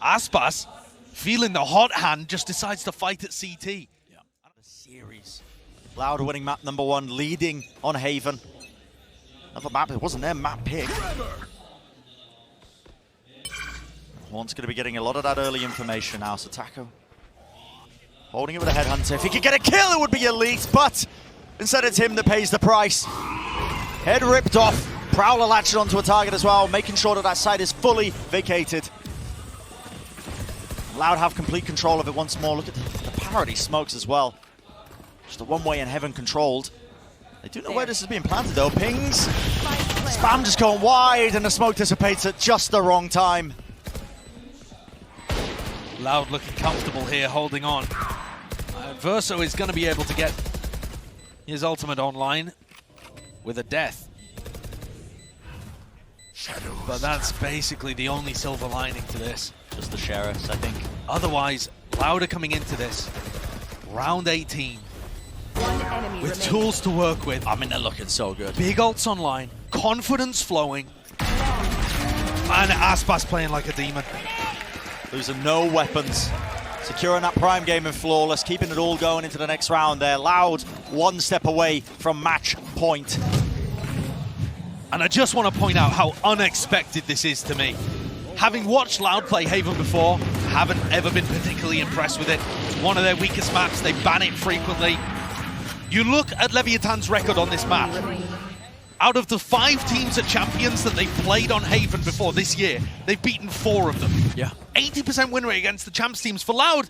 Aspas, feeling the hot hand, just decides to fight at CT. Yeah. The series. Loud winning map number 1, leading on Haven. Another map, it wasn't their map pick. Horn's going to be getting a lot of that early information now, so Taco holding it with a headhunter. If he could get a kill, it would be elite, but instead it's him that pays the price. Head ripped off. Prowler latching onto a target as well, making sure that that side is fully vacated. Loud have complete control of it once more. Look at the parity smokes as well. Just a one-way in Heaven controlled. They do know where this is being planted though. Pings. Spam just going wide and the smoke dissipates at just the wrong time. Loud looking comfortable here, holding on. Verso is going to be able to get his ultimate online with a death. But that's basically the only silver lining to this. Just the Sheriffs, I think. Otherwise, Loud are coming into this. Round 18. One enemy With remaining. tools to work with. I mean, they're looking so good. Big ults online, confidence flowing, and Aspas playing like a demon. Losing no weapons. Securing that prime game in Flawless, keeping it all going into the next round there. Loud, one step away from match point. And I just want to point out how unexpected this is to me. Having watched Loud play Haven before, haven't ever been particularly impressed with it. It's one of their weakest maps, they ban it frequently. You look at Leviathan's record on this map. Out of the 5 teams at Champions that they've played on Haven before this year, they've beaten 4 of them. Yeah. 80% win rate against the Champs teams. For Loud,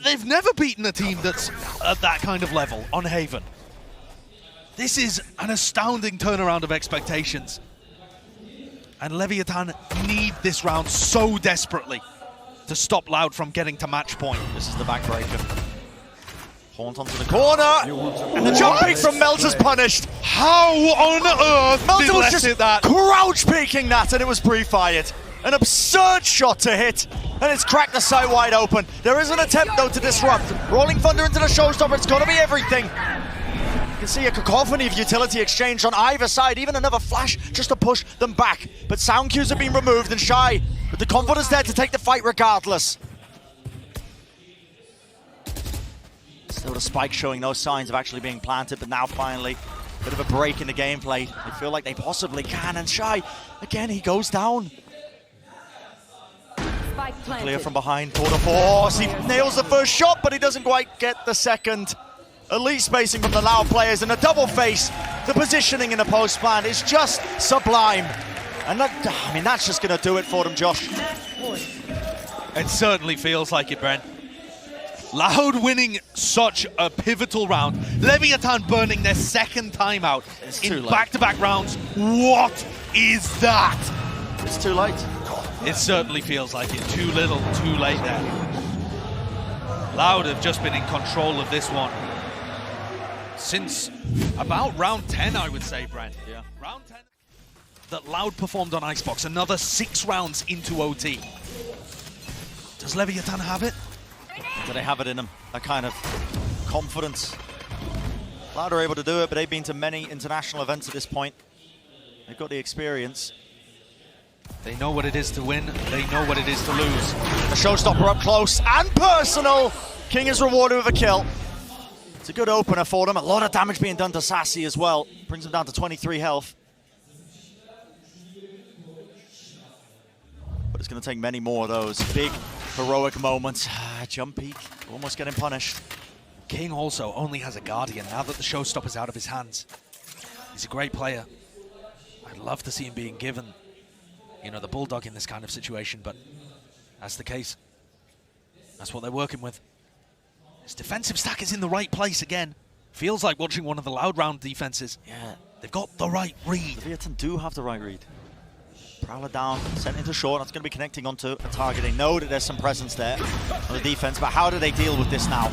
they've never beaten a team that's at that kind of level on Haven. This is an astounding turnaround of expectations. And Leviathan need this round so desperately to stop Loud from getting to match point. This is the backbreaker. Haunt onto the corner, and the jump peek from Melza's punished. How on earth did Melza was Les just hit that? crouch peeking that, and it was pre-fired. An absurd shot to hit, and it's cracked the site wide open. There is an attempt, though, to disrupt. Rolling Thunder into the showstopper, it's got to be everything. You can see a cacophony of utility exchange on either side, even another flash just to push them back. But sound cues have been removed, and Shy, with the confidence there to take the fight regardless. Still the spike showing no signs of actually being planted, but now finally, a bit of a break in the gameplay. They feel like they possibly can, and Shy, again, he goes down. Spike planted. Clear from behind, tour de force. He nails the first shot, but he doesn't quite get the second. Elite spacing from the Loud players, and a double face. The positioning in the post plan is just sublime. And that, I mean, that's just going to do it for them, Josh. It certainly feels like it, Brent. Loud winning such a pivotal round. Leviathan burning their second timeout in back-to-back rounds. What is that? It's too late. It certainly feels like it. Too little, too late there. Loud have just been in control of this one since about round 10, I would say, Brent. Yeah. Round 10 that Loud performed on Icebox. Another 6 rounds into OT. Does Leviathan have it? Do they have it in them? That kind of confidence. Loud are able to do it, but they've been to many international events at this point. They've got the experience. They know what it is to win. They know what it is to lose. The showstopper up close and personal. King is rewarded with a kill. It's a good opener for them. A lot of damage being done to Sassy as well. Brings him down to 23 health. But it's going to take many more of those big, heroic moments. Jump peek, almost getting punished. King also only has a Guardian now that the showstopper's out of his hands. He's a great player. I'd love to see him being given, you know, the Bulldog in this kind of situation, but that's the case. That's what they're working with. His defensive stack is in the right place again. Feels like watching one of the Loud round defenses. Yeah. They've got the right read. Leviathan do have the right read. Prowler down, sent into short. That's going to be connecting onto a target. They know that there's some presence there on the defense, but how do they deal with this now?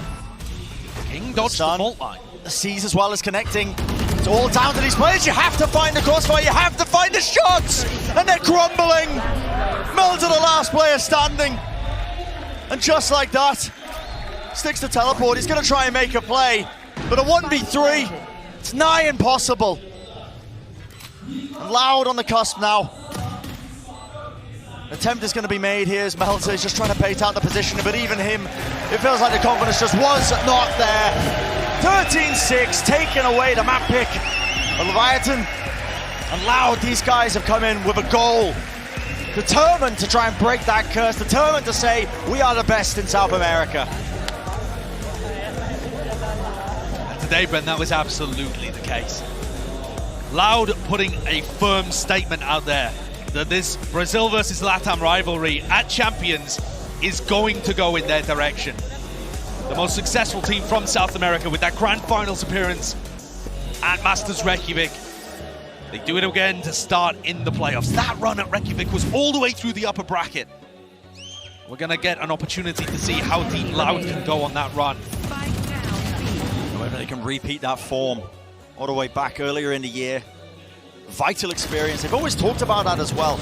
King dodged the fault line. The C's as well as connecting. It's all down to these players. You have to find the crossfire, you have to find the shots, and they're crumbling. Mel's are the last player standing, and just like that, sticks to teleport. He's going to try and make a play, but a 1v3, it's nigh impossible. And Loud on the cusp now. Attempt is going to be made here as Melter is just trying to bait out the position, but even him, it feels like the confidence just was not there. 13-6, taking away the map pick of Leviathan. And Loud, these guys have come in with a goal. Determined to try and break that curse, determined to say, we are the best in South America. And today, Ben, that was absolutely the case. Loud putting a firm statement out there that this Brazil versus LATAM rivalry at Champions is going to go in their direction. The most successful team from South America with that grand finals appearance at Masters Reykjavik. They do it again to start in the playoffs. That run at Reykjavik was all the way through the upper bracket. We're gonna get an opportunity to see how deep Loud can go on that run. Whether they can repeat that form all the way back earlier in the year. Vital experience. They've always talked about that as well.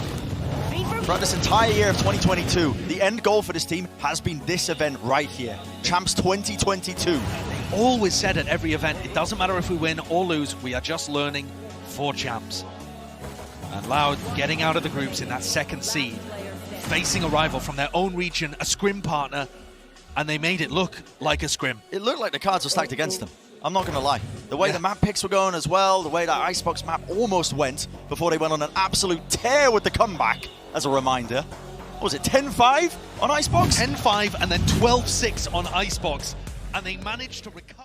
Throughout this entire year of 2022, the end goal for this team has been this event right here. Champs 2022. Always said at every event, it doesn't matter if we win or lose, we are just learning for Champs. And Loud getting out of the groups in that second seed, facing a rival from their own region, a scrim partner, and they made it look like a scrim. It looked like the cards were stacked against them. I'm not going to lie. The way the map picks were going as well, the way that Icebox map almost went before they went on an absolute tear with the comeback, as a reminder. What was it, 10-5 on Icebox? 10-5 and then 12-6 on Icebox, and they managed to recover.